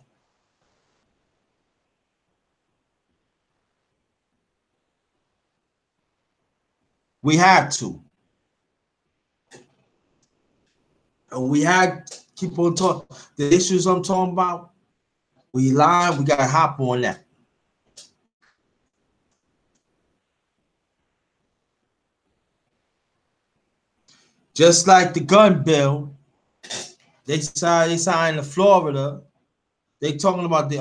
We had to. And we had to keep on talking. The issues I'm talking about, we lying, we got to hop on that. Just like the gun bill, they signed in Florida. They talking about the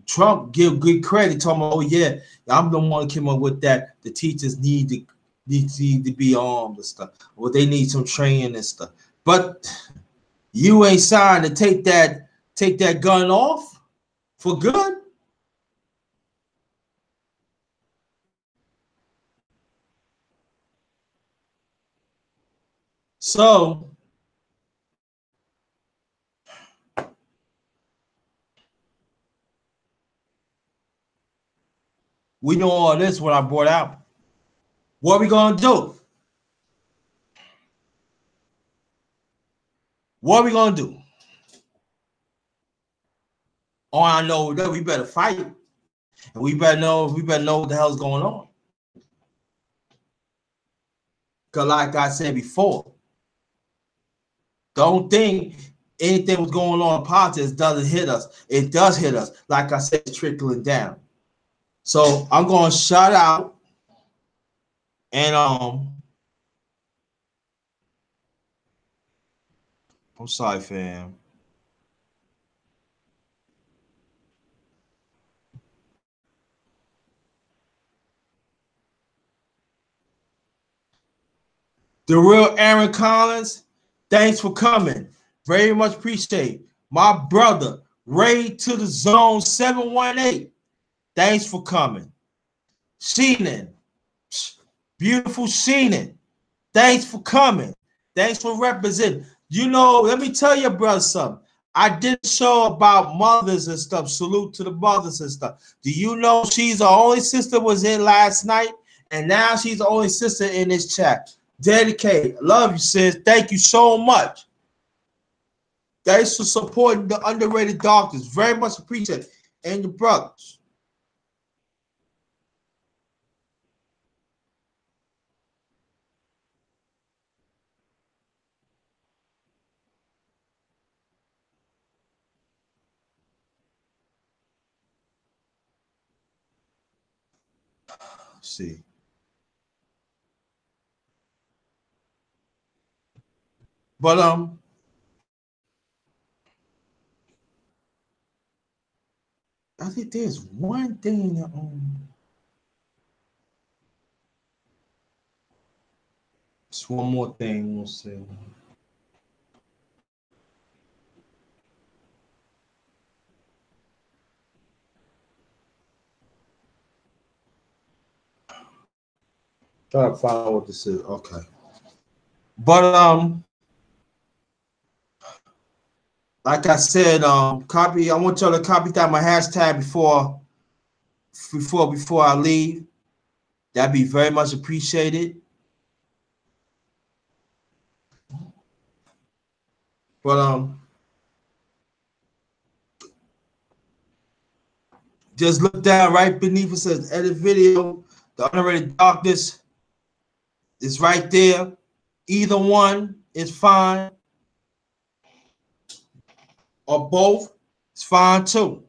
Trump give good credit, talking about, oh yeah, I'm the one who came up with that. The teachers need to be armed and stuff. Well, they need some training and stuff. But you ain't signed to take that gun off for good. So we know all this when I brought out. What are we gonna do? What are we gonna do? All I know that we better fight, and we better know what the hell's going on. Cause like I said before, don't think anything was going on in politics doesn't hit us. It does hit us. Like I said, it's trickling down. So I'm gonna shout out and I'm sorry, fam. The real Aaron Collins, thanks for coming. Very much appreciate. My brother, Ray to the Zone 718. Thanks for coming. Sheenan, beautiful Sheenan. Thanks for coming. Thanks for representing. You know, let me tell you, brother, something. I did a show about mothers and stuff. Salute to the mothers and stuff. Do you know she's the only sister was in last night, and now she's the only sister in this chat. Dedicated. Love you, sis. Thank you so much. Thanks for supporting the underrated doctors. Very much appreciated. And your brothers. Let's see. But I think there's one thing that just one more thing we'll say. Try to find out what this is. Okay. But like I said, copy. I want y'all to copy down my hashtag before I leave. That'd be very much appreciated. But just look down right beneath it says edit video. The underrated darkness is right there. Either one is fine, or both is fine too.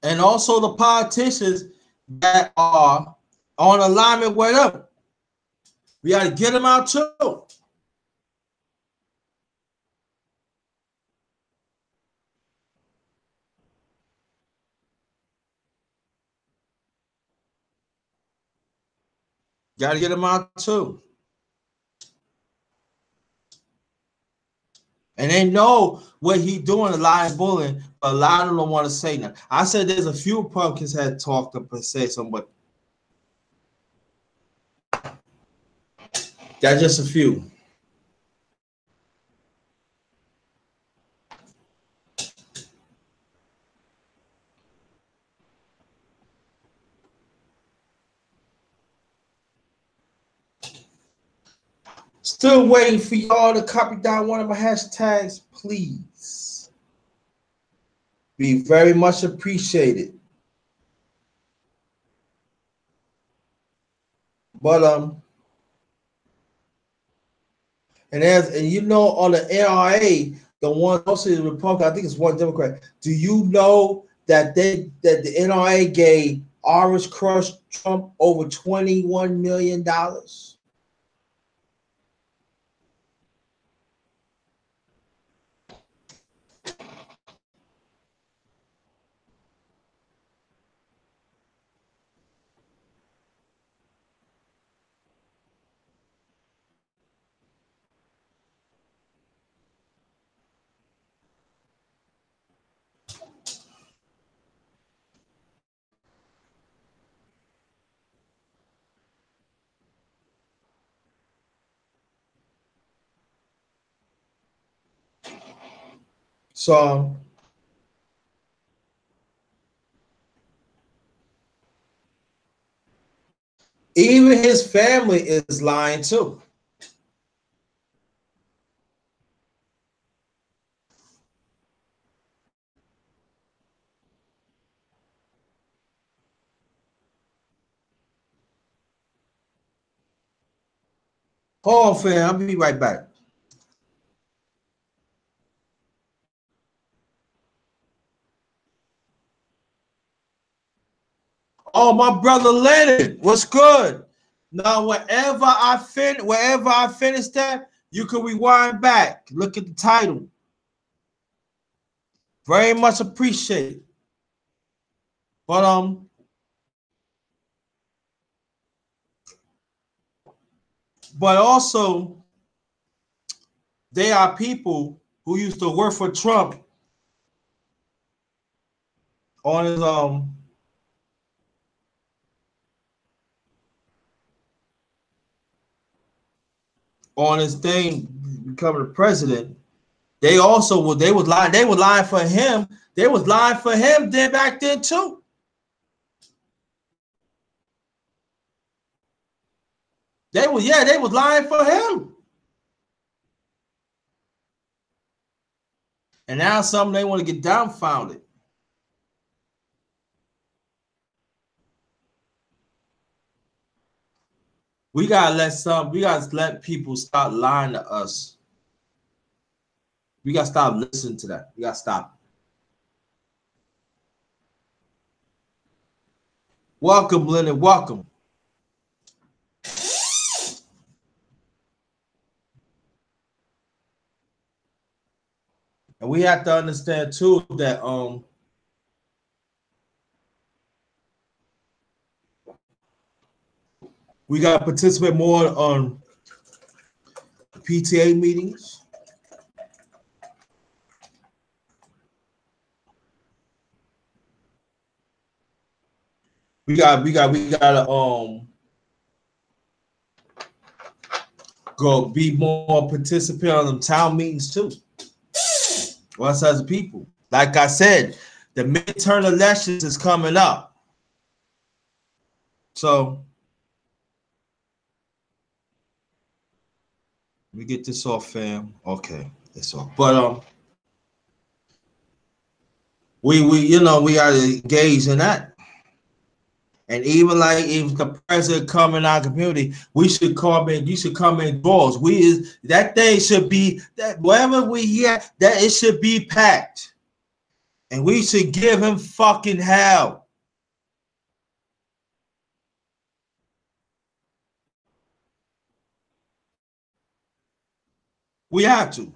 And also the politicians that are on alignment with them. We got to get them out too. Got to get them out too. And they know what he doing, a lying bullying, but a lot of them don't want to say nothing. I said there's a few Republicans had talked up and said something, but that's just a few. Still waiting for y'all to copy down one of my hashtags, please. Be very much appreciated. But and you know, on the NRA, the one mostly the Republican, I think it's one Democrat. Do you know that the NRA gave Orange Crush Trump over $21 million? So even his family is lying too. Hold on, fam. I'll be right back. Oh, my brother Leonard, what's good? Now, wherever I finish that, you can rewind back. Look at the title. Very much appreciated. But also they are people who used to work for Trump on his thing becoming the president. They also were lying. They were lying for him. They was lying for him then back then too. They was lying for him. And now something they want to get dumbfounded. We gotta let people stop lying to us. We gotta stop listening to that. We gotta stop. Welcome, Leonard. Welcome. And we have to understand too that we gotta participate more on PTA meetings. We gotta go be more participant on them town meetings too. Us as people. Like I said, the midterm elections is coming up. So let me get this off, fam. Okay, it's off. But we are engaged in that. And even like if the president come in our community, we should come in. You should come in doors. That thing should be that wherever we at, that it should be packed, and we should give him fucking hell. We have to.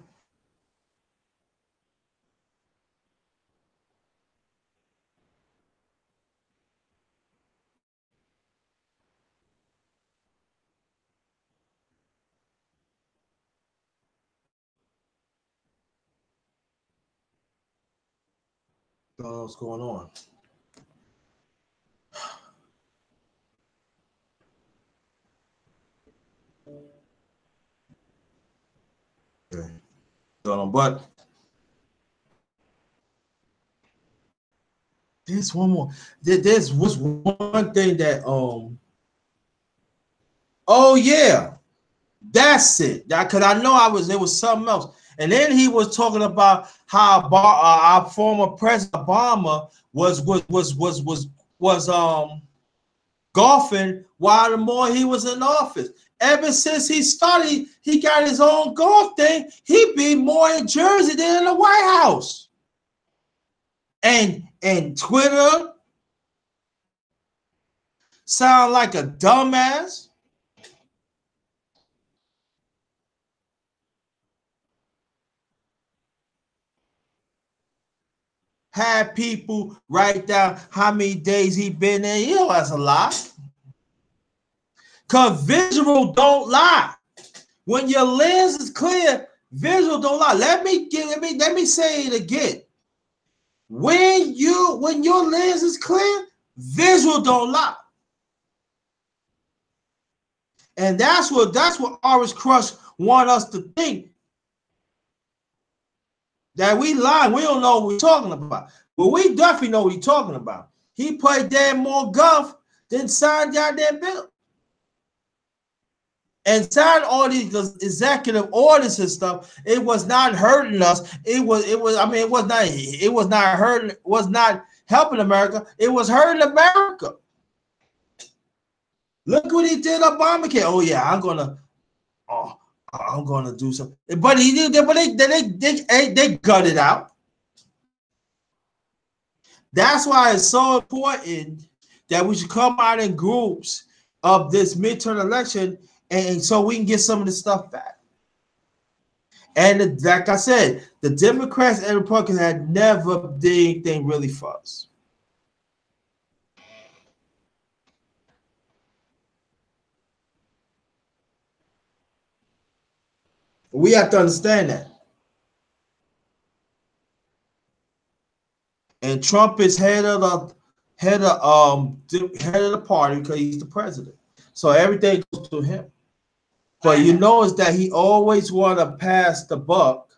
Don't know what's going on. Okay. But there's one more. There's was one thing that oh yeah, that's it. Because I know there was something else. And then he was talking about how our former President Obama was golfing while the more he was in office. Ever since he started, he got his own golf thing. He be more in Jersey than in the White House. And Twitter sound like a dumbass. Had people write down how many days he been there. You know that's a lie. Because visual don't lie. When your lens is clear, visual don't lie. Let me say it again. When your lens is clear, visual don't lie. And that's what Orange Crush want us to think. That we lying. We don't know what we're talking about. But we definitely know what he's talking about. He played damn more golf than signed goddamn bill. And signed all these executive orders and stuff. It was not hurting us. It was not helping America. It was hurting America. Look what he did Obamacare. Oh yeah, I'm gonna do something. But he did. But they gutted out. That's why it's so important that we should come out in groups of this midterm election, and so we can get some of this stuff back. And like I said, the Democrats and Republicans had never did anything really for us. We have to understand that. And Trump is head of the party because he's the president. So everything goes to him. But you notice that he always want to pass the buck.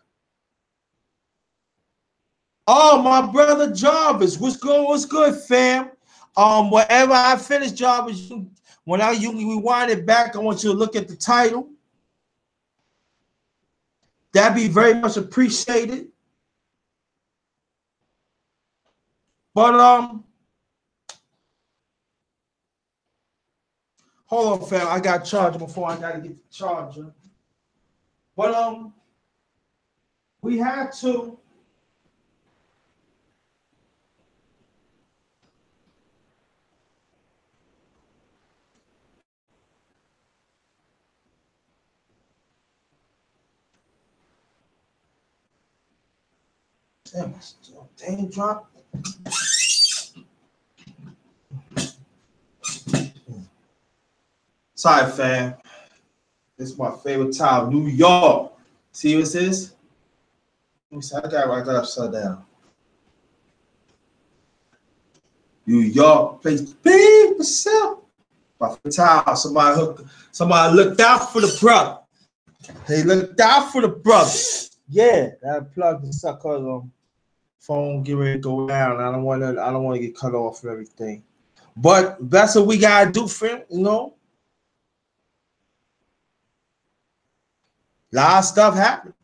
Oh, my brother Jarvis, what's good, fam? Whenever I finish, Jarvis, when you rewind it back, I want you to look at the title. That'd be very much appreciated. But hold on, fam. I got charger before I gotta get the charger. But we had to. Damn, drop. Sorry, fam. This is my favorite town, New York. See what this is? I got upside down. New York, place to be myself. My favorite town. Somebody looked out for the brother. They looked out for the brother. Yeah, that plug the sucker phone get ready to go down. I don't want to get cut off and everything. But that's what we gotta do, friend. You know, a lot of stuff happened.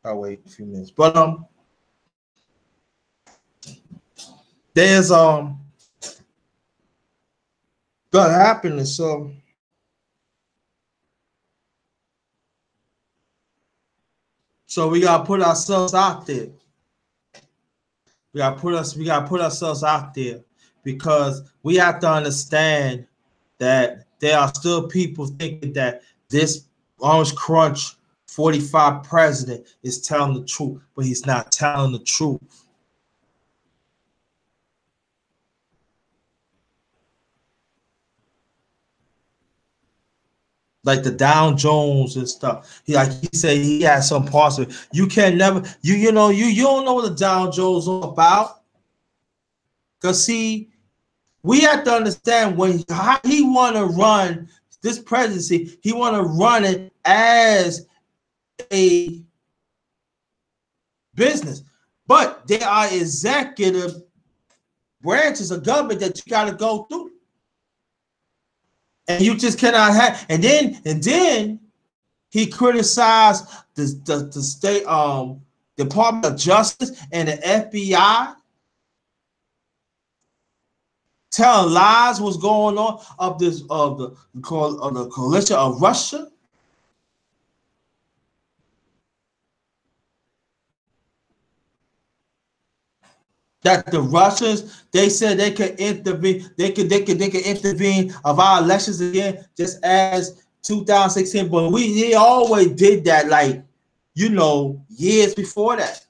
I'll wait a few minutes, but there's gonna happen, so. So we gotta put ourselves out there. We gotta put ourselves out there because we have to understand that there are still people thinking that this Orange Crunch 45 president is telling the truth, but he's not telling the truth. like the Dow Jones and stuff. He said he had some parts of it. You can never you don't know what the Dow Jones is all about. Cause see, we have to understand how he want to run this presidency. He want to run it as a business, but there are executive branches of government that you got to go through, and you just cannot have. And then he criticized the state Department of Justice and the FBI, telling lies what's going on of the coalition of Russia. That the Russians, they said they could intervene, they could intervene of our elections again, just as 2016. But they always did that, like, years before that.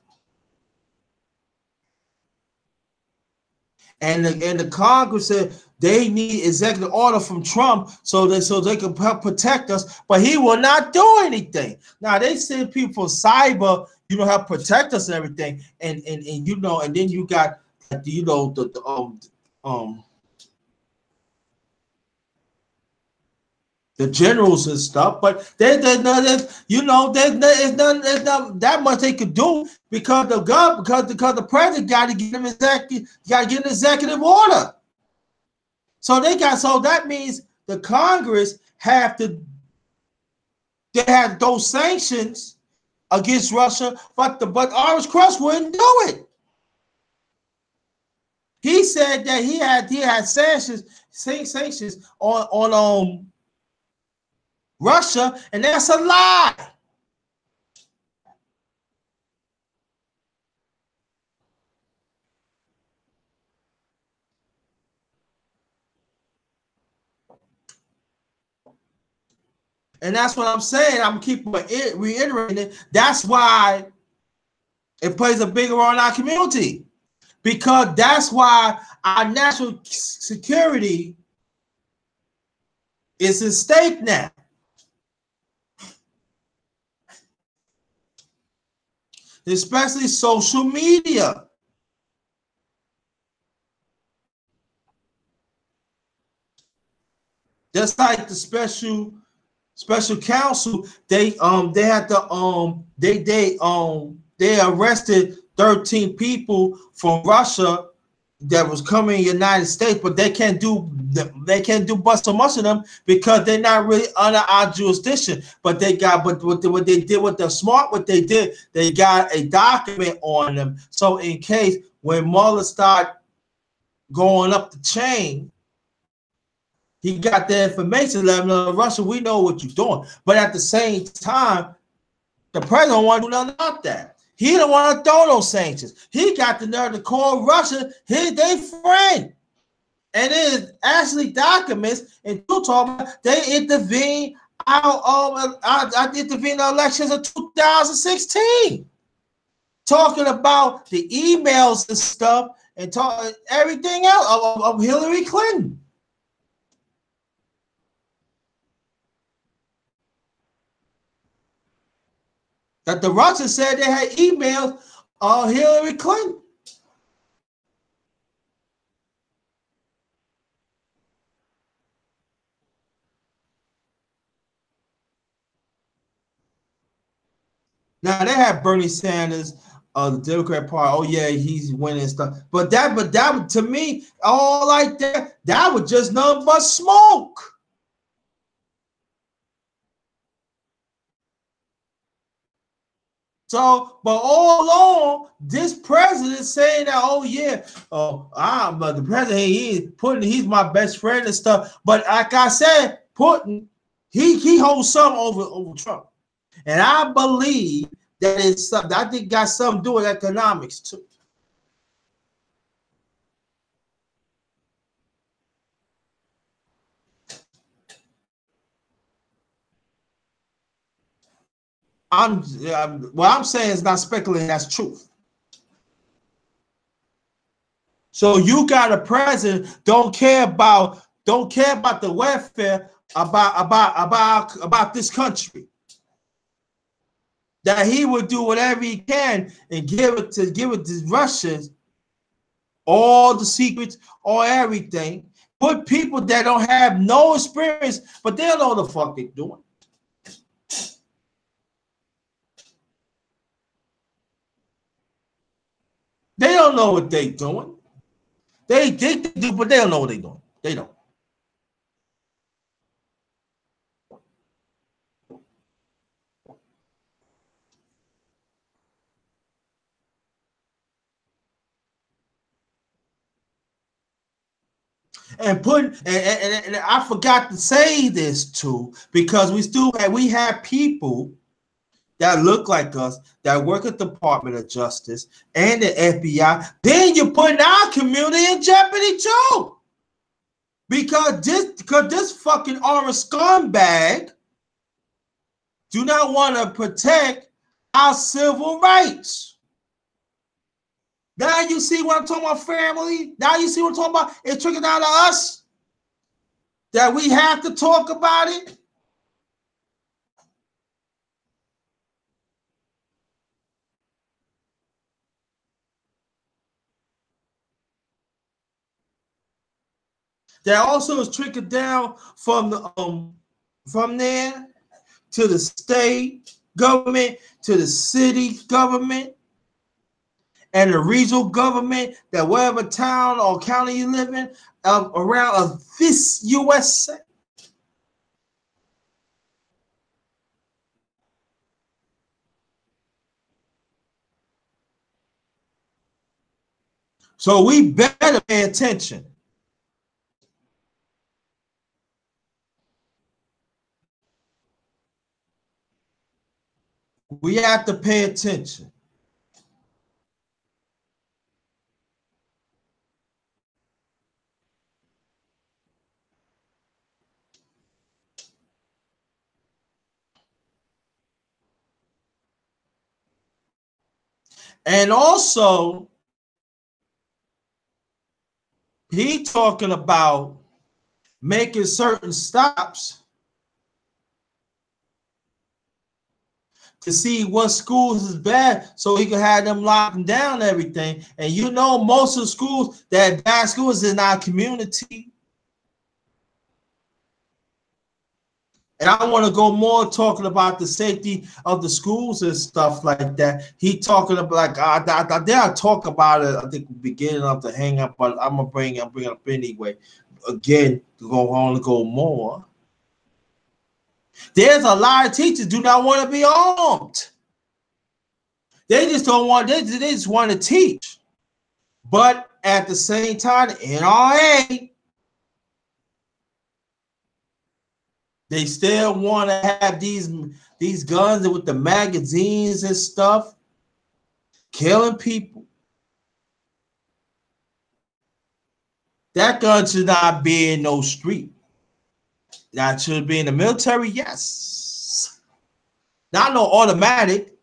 And the Congress said they need executive order from Trump so they can protect us, but he will not do anything. Now they send people for cyber, help protect us and everything, and then you got the generals and stuff, but there's none that much they could do because the president got to get an executive order. So that means the Congress they have those sanctions against Russia, but Orange Cross wouldn't do it. He said that he had sanctions on Russia, and that's a lie. And that's what I'm saying. I'm keeping reiterating it. That's why it plays a bigger role in our community, because that's why our national security is at stake now. Especially social media. Just like the special counsel, they arrested 13 people from Russia that was coming in the United States, but they can't do but so much of them because they're not really under our jurisdiction. But they got what they did, they got a document on them. So in case when Mueller start going up the chain, he got the information. Let him know, Russia, we know what you're doing. But at the same time, the president don't want to do nothing about that. He don't want to throw those sanctions. He got the nerve to call Russia their friend. And it is actually documents, and you talking about they intervened intervened in the elections of 2016. Talking about the emails and stuff and everything else of Hillary Clinton. That the Russians said they had emailed Hillary Clinton. Now they have Bernie Sanders, the Democrat Party. Oh yeah, he's winning stuff. But that to me, all like that was just nothing but smoke. So, but all along, this president saying that, oh yeah, but the president, he's my best friend and stuff. But like I said, Putin, he holds something over Trump, and I believe that it's something. I think got something to do with economics too. What I'm saying is not speculating, that's truth. So you got a president don't care about the welfare about this country. That he would do whatever he can and give it to Russians, all the secrets, all everything. Put people that don't have no experience, but they don't know what the fuck they're doing. They don't know what they're doing. They think they do, but they don't know what they're doing. They don't. And I forgot to say this too, because we have people that look like us that work at the Department of Justice and the FBI. Then you're putting our community in jeopardy too, because this fucking orange scumbag do not want to protect our civil rights. Now you see what I'm talking about, family? Now you see what I'm talking about? It's trickling down to us that we have to talk about it. That also is trickling down from there to the state government, to the city government, and the regional government, that whatever town or county you live in, around this USA. So we better pay attention. We have to pay attention. And also, he talking about making certain stops to see what schools is bad, so he can have them locking down everything. And you know, most of the schools that bad schools in our community. And I want to go more talking about the safety of the schools and stuff like that. He talking about like I talk about it. I think beginning of the hang up, but I'm bring up anyway. Again, to go on to go more. There's a lot of teachers do not want to be armed. They just don't want. They just want to teach. But at the same time, NRA, they still want to have these guns with the magazines and stuff, killing people. That gun should not be in no street. That should be in the military, yes. Not no automatic.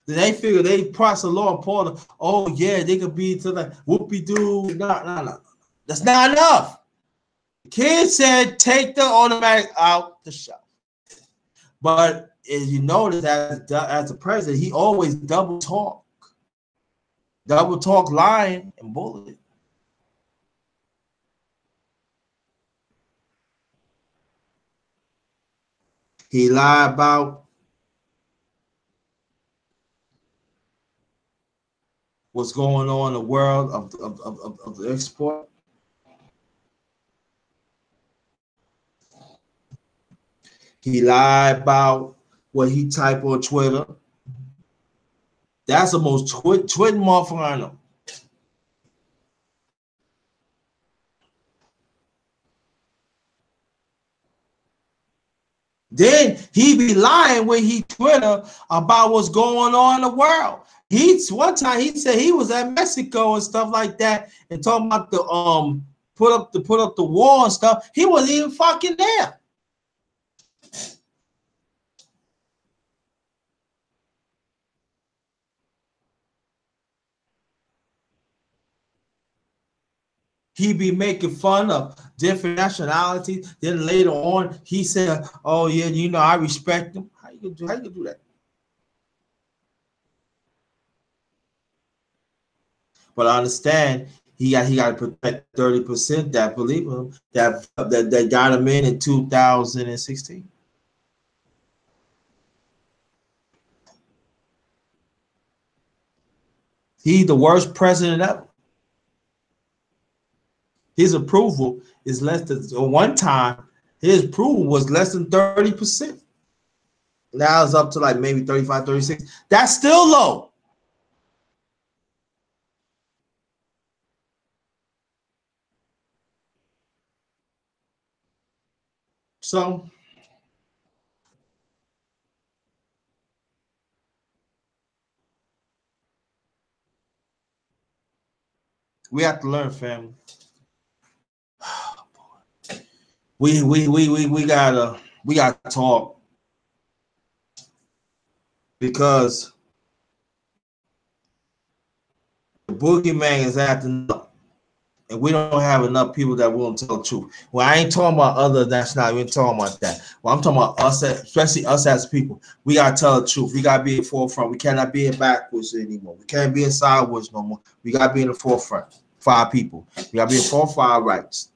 They figure they process law important. Oh yeah, they could be to like whoopie doo. No. That's not enough. The kid said take the automatic out the shelf. But as you notice, as a president, he always double talk, lying, and bullying. He lied about what's going on in the world of the export. He lied about what he typed on Twitter. That's the most Twitter motherfucker I know. Then he be lying when he Twitter about what's going on in the world. One time he said he was at Mexico and stuff like that, and talking about the put up the wall and stuff. He wasn't even fucking there. He be making fun of different nationalities. Then later on, he said, "Oh yeah, you know, I respect them." How you gonna do that? But I understand he got to protect 30% that believe him that got him in 2016. He's the worst president ever. His approval is less than one time. His approval was less than 30%. Now it's up to like maybe 35, 36. That's still low. So we have to learn, family. We gotta talk because the boogeyman is acting up, and we don't have enough people that will tell the truth. Well, I ain't talking about other nationalities. We ain't talking about that. Well, I'm talking about us, especially us as people. We gotta tell the truth. We gotta be in the forefront. We cannot be in backwards anymore. We can't be in sideways no more. We gotta be in the forefront for our people. We gotta be in the forefront for our rights.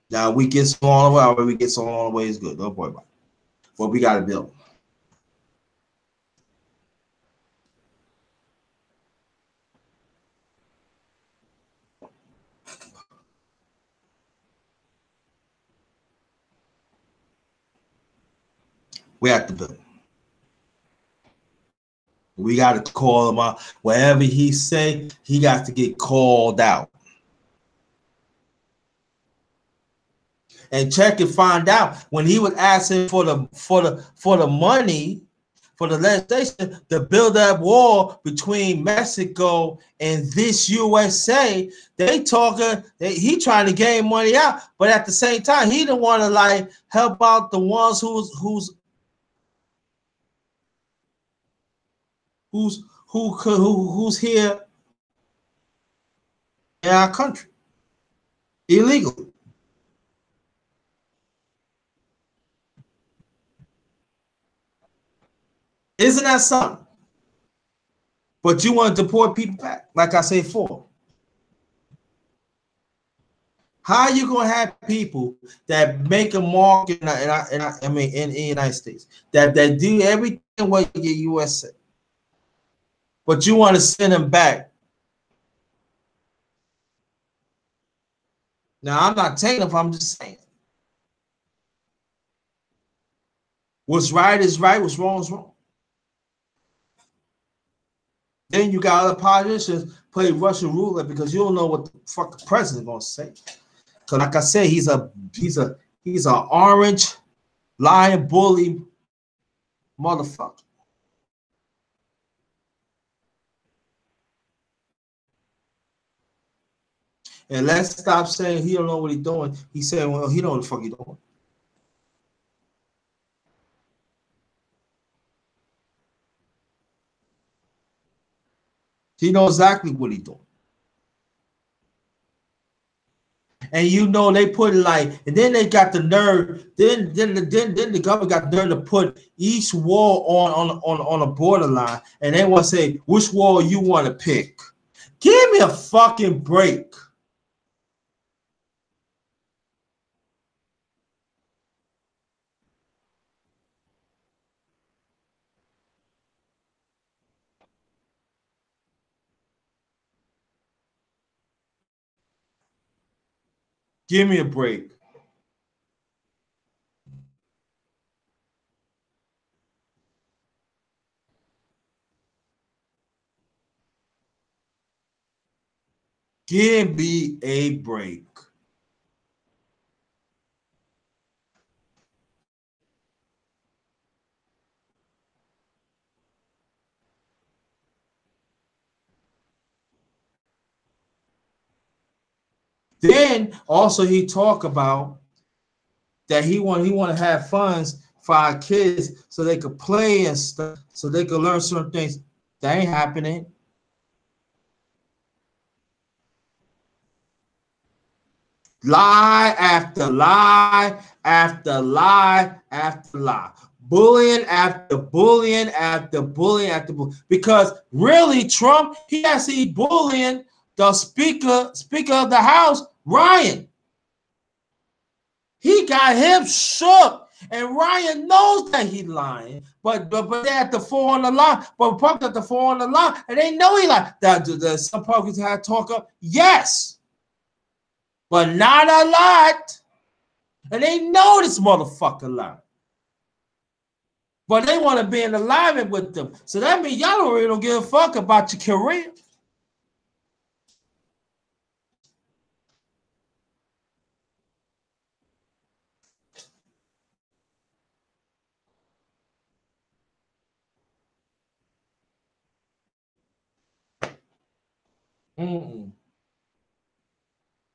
Now we get so on the way, or we get so on the way is good. Don't worry about it. But we gotta build. We have to build. We got to call him out. Whatever he say, he got to get called out. And check and find out when he was asking for the money for the legislation to build that wall between Mexico and this USA. They talking, he trying to gain money out, but at the same time, he didn't want to like help out the ones who's here in our country illegally. Isn't that something? But you want to deport people back, like I say before. How are you gonna have people that make a mark in the United States that do everything what the USA, but you want to send them back? Now I'm not taking them. I'm just saying, what's right is right. What's wrong is wrong. Then you got other politicians play Russian roulette because you don't know what the fuck the president gonna say. Because like I said, he's an orange lying bully motherfucker. And let's stop saying he don't know what he's doing. He said, well, he know what the fuck he's doing. He knows exactly what he's doing. And you know they put it like, and then they got the nerve. Then the government got the nerve to put each wall on a borderline, and they want to say which wall you want to pick. Give me a fucking break. Give me a break. Give me a break. Then also he talk about that he want to have funds for our kids so they could play and stuff, so they could learn certain things. That ain't happening. Lie after lie after lie after lie. Bullying after bullying after bullying after bullying. Because really, Trump, he actually bullying the speaker of the House, Ryan. He got him shook. And Ryan knows that he's lying, but they have to fall on the line. But Republicans have to fall on the line, and they know he lied. Some Republicans had talk up, yes, but not a lot. And they know this motherfucker lied. But they want to be in alignment with them. So that means y'all really don't give a fuck about your career. Mm-mm.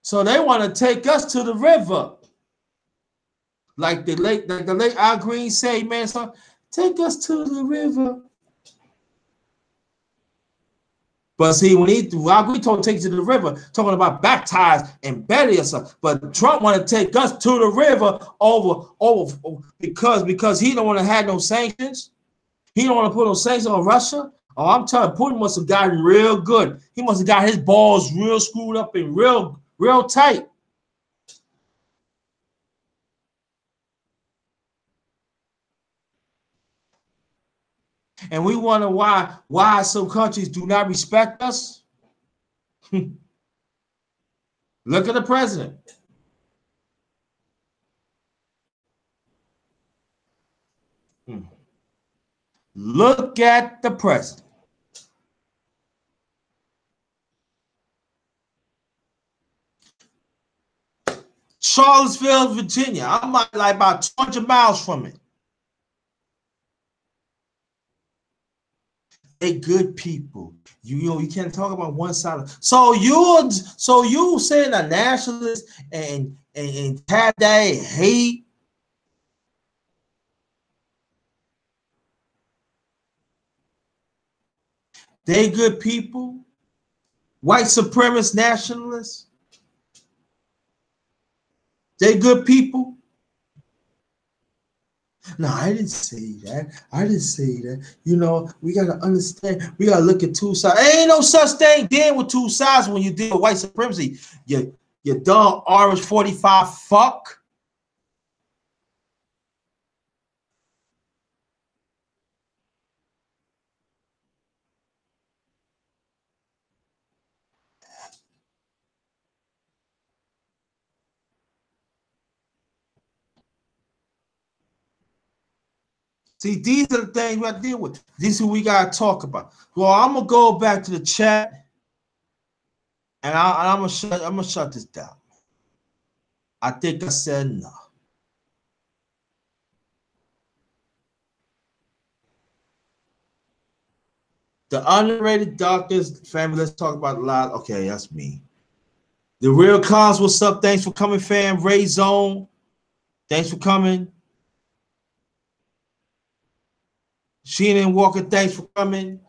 So they want to take us to the river. Like the late Al Green say, man, so take us to the river. But see, when Al Green told to take you to the river, talking about baptized and bury yourself. But Trump want to take us to the river over because he don't want to have no sanctions. He don't want to put no sanctions on Russia. Oh, I'm telling you, Putin must have gotten real good. He must have got his balls real screwed up and real tight. And we wonder why some countries do not respect us. Look at the president. Look at the president. Charlottesville, Virginia. I'm like about 200 miles from it. They good people. You know, you can't talk about one side. So you saying a nationalist and have that hate. They good people. White supremacist nationalists. They good people. No, I didn't say that. I didn't say that. You know, we got to understand. We got to look at two sides. Ain't no such thing dealing with two sides when you deal with white supremacy. You dumb orange 45 fuck. See, these are the things we got to deal with. These are what we got to talk about. Well, I'm going to go back to the chat, and I'm gonna shut this down. I think I said no. The underrated doctors family. Let's talk about a lot. Okay, that's me. The real cause. What's up? Thanks for coming, fam. Ray Zone. Thanks for coming. Sheenan Walker. Thanks for coming.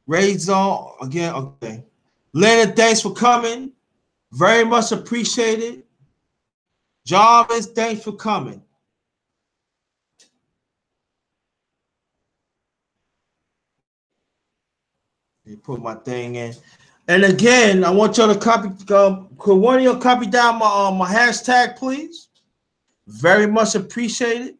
Ray Zone again. Okay. Leonard. Thanks for coming. Very much appreciated. Jarvis. Thanks for coming. You put my thing in. And again, I want y'all to copy. Could one of you copy down my hashtag, please? Very much appreciated.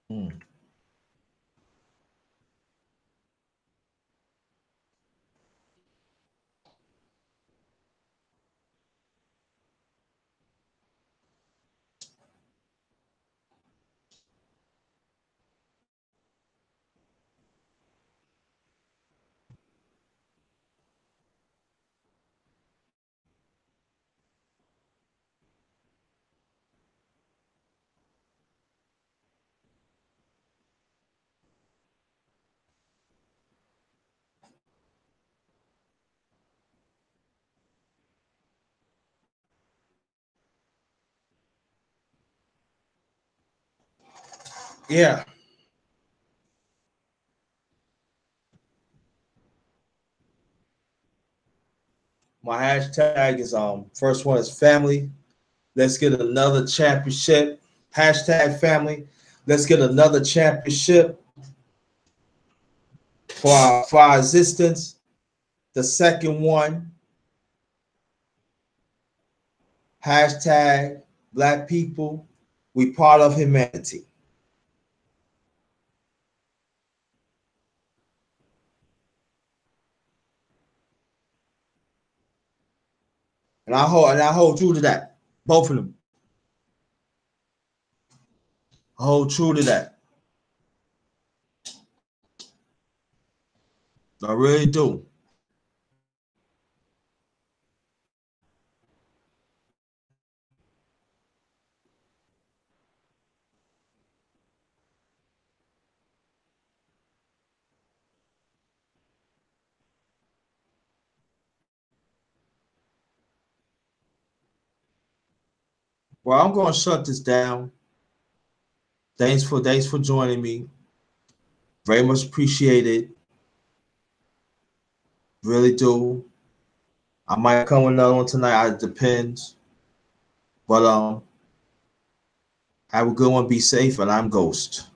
Mm. Yeah. My hashtag is first one is family. Let's get another championship. Hashtag family. Let's get another championship for our existence. The second one, hashtag Black people. We part of humanity. And I hold true to that. Both of them. I hold true to that. I really do. Well, I'm gonna shut this down. Thanks for joining me. Very much appreciated. Really do. I might come with another one tonight. It depends. But have a good one. Be safe. And I'm Ghost.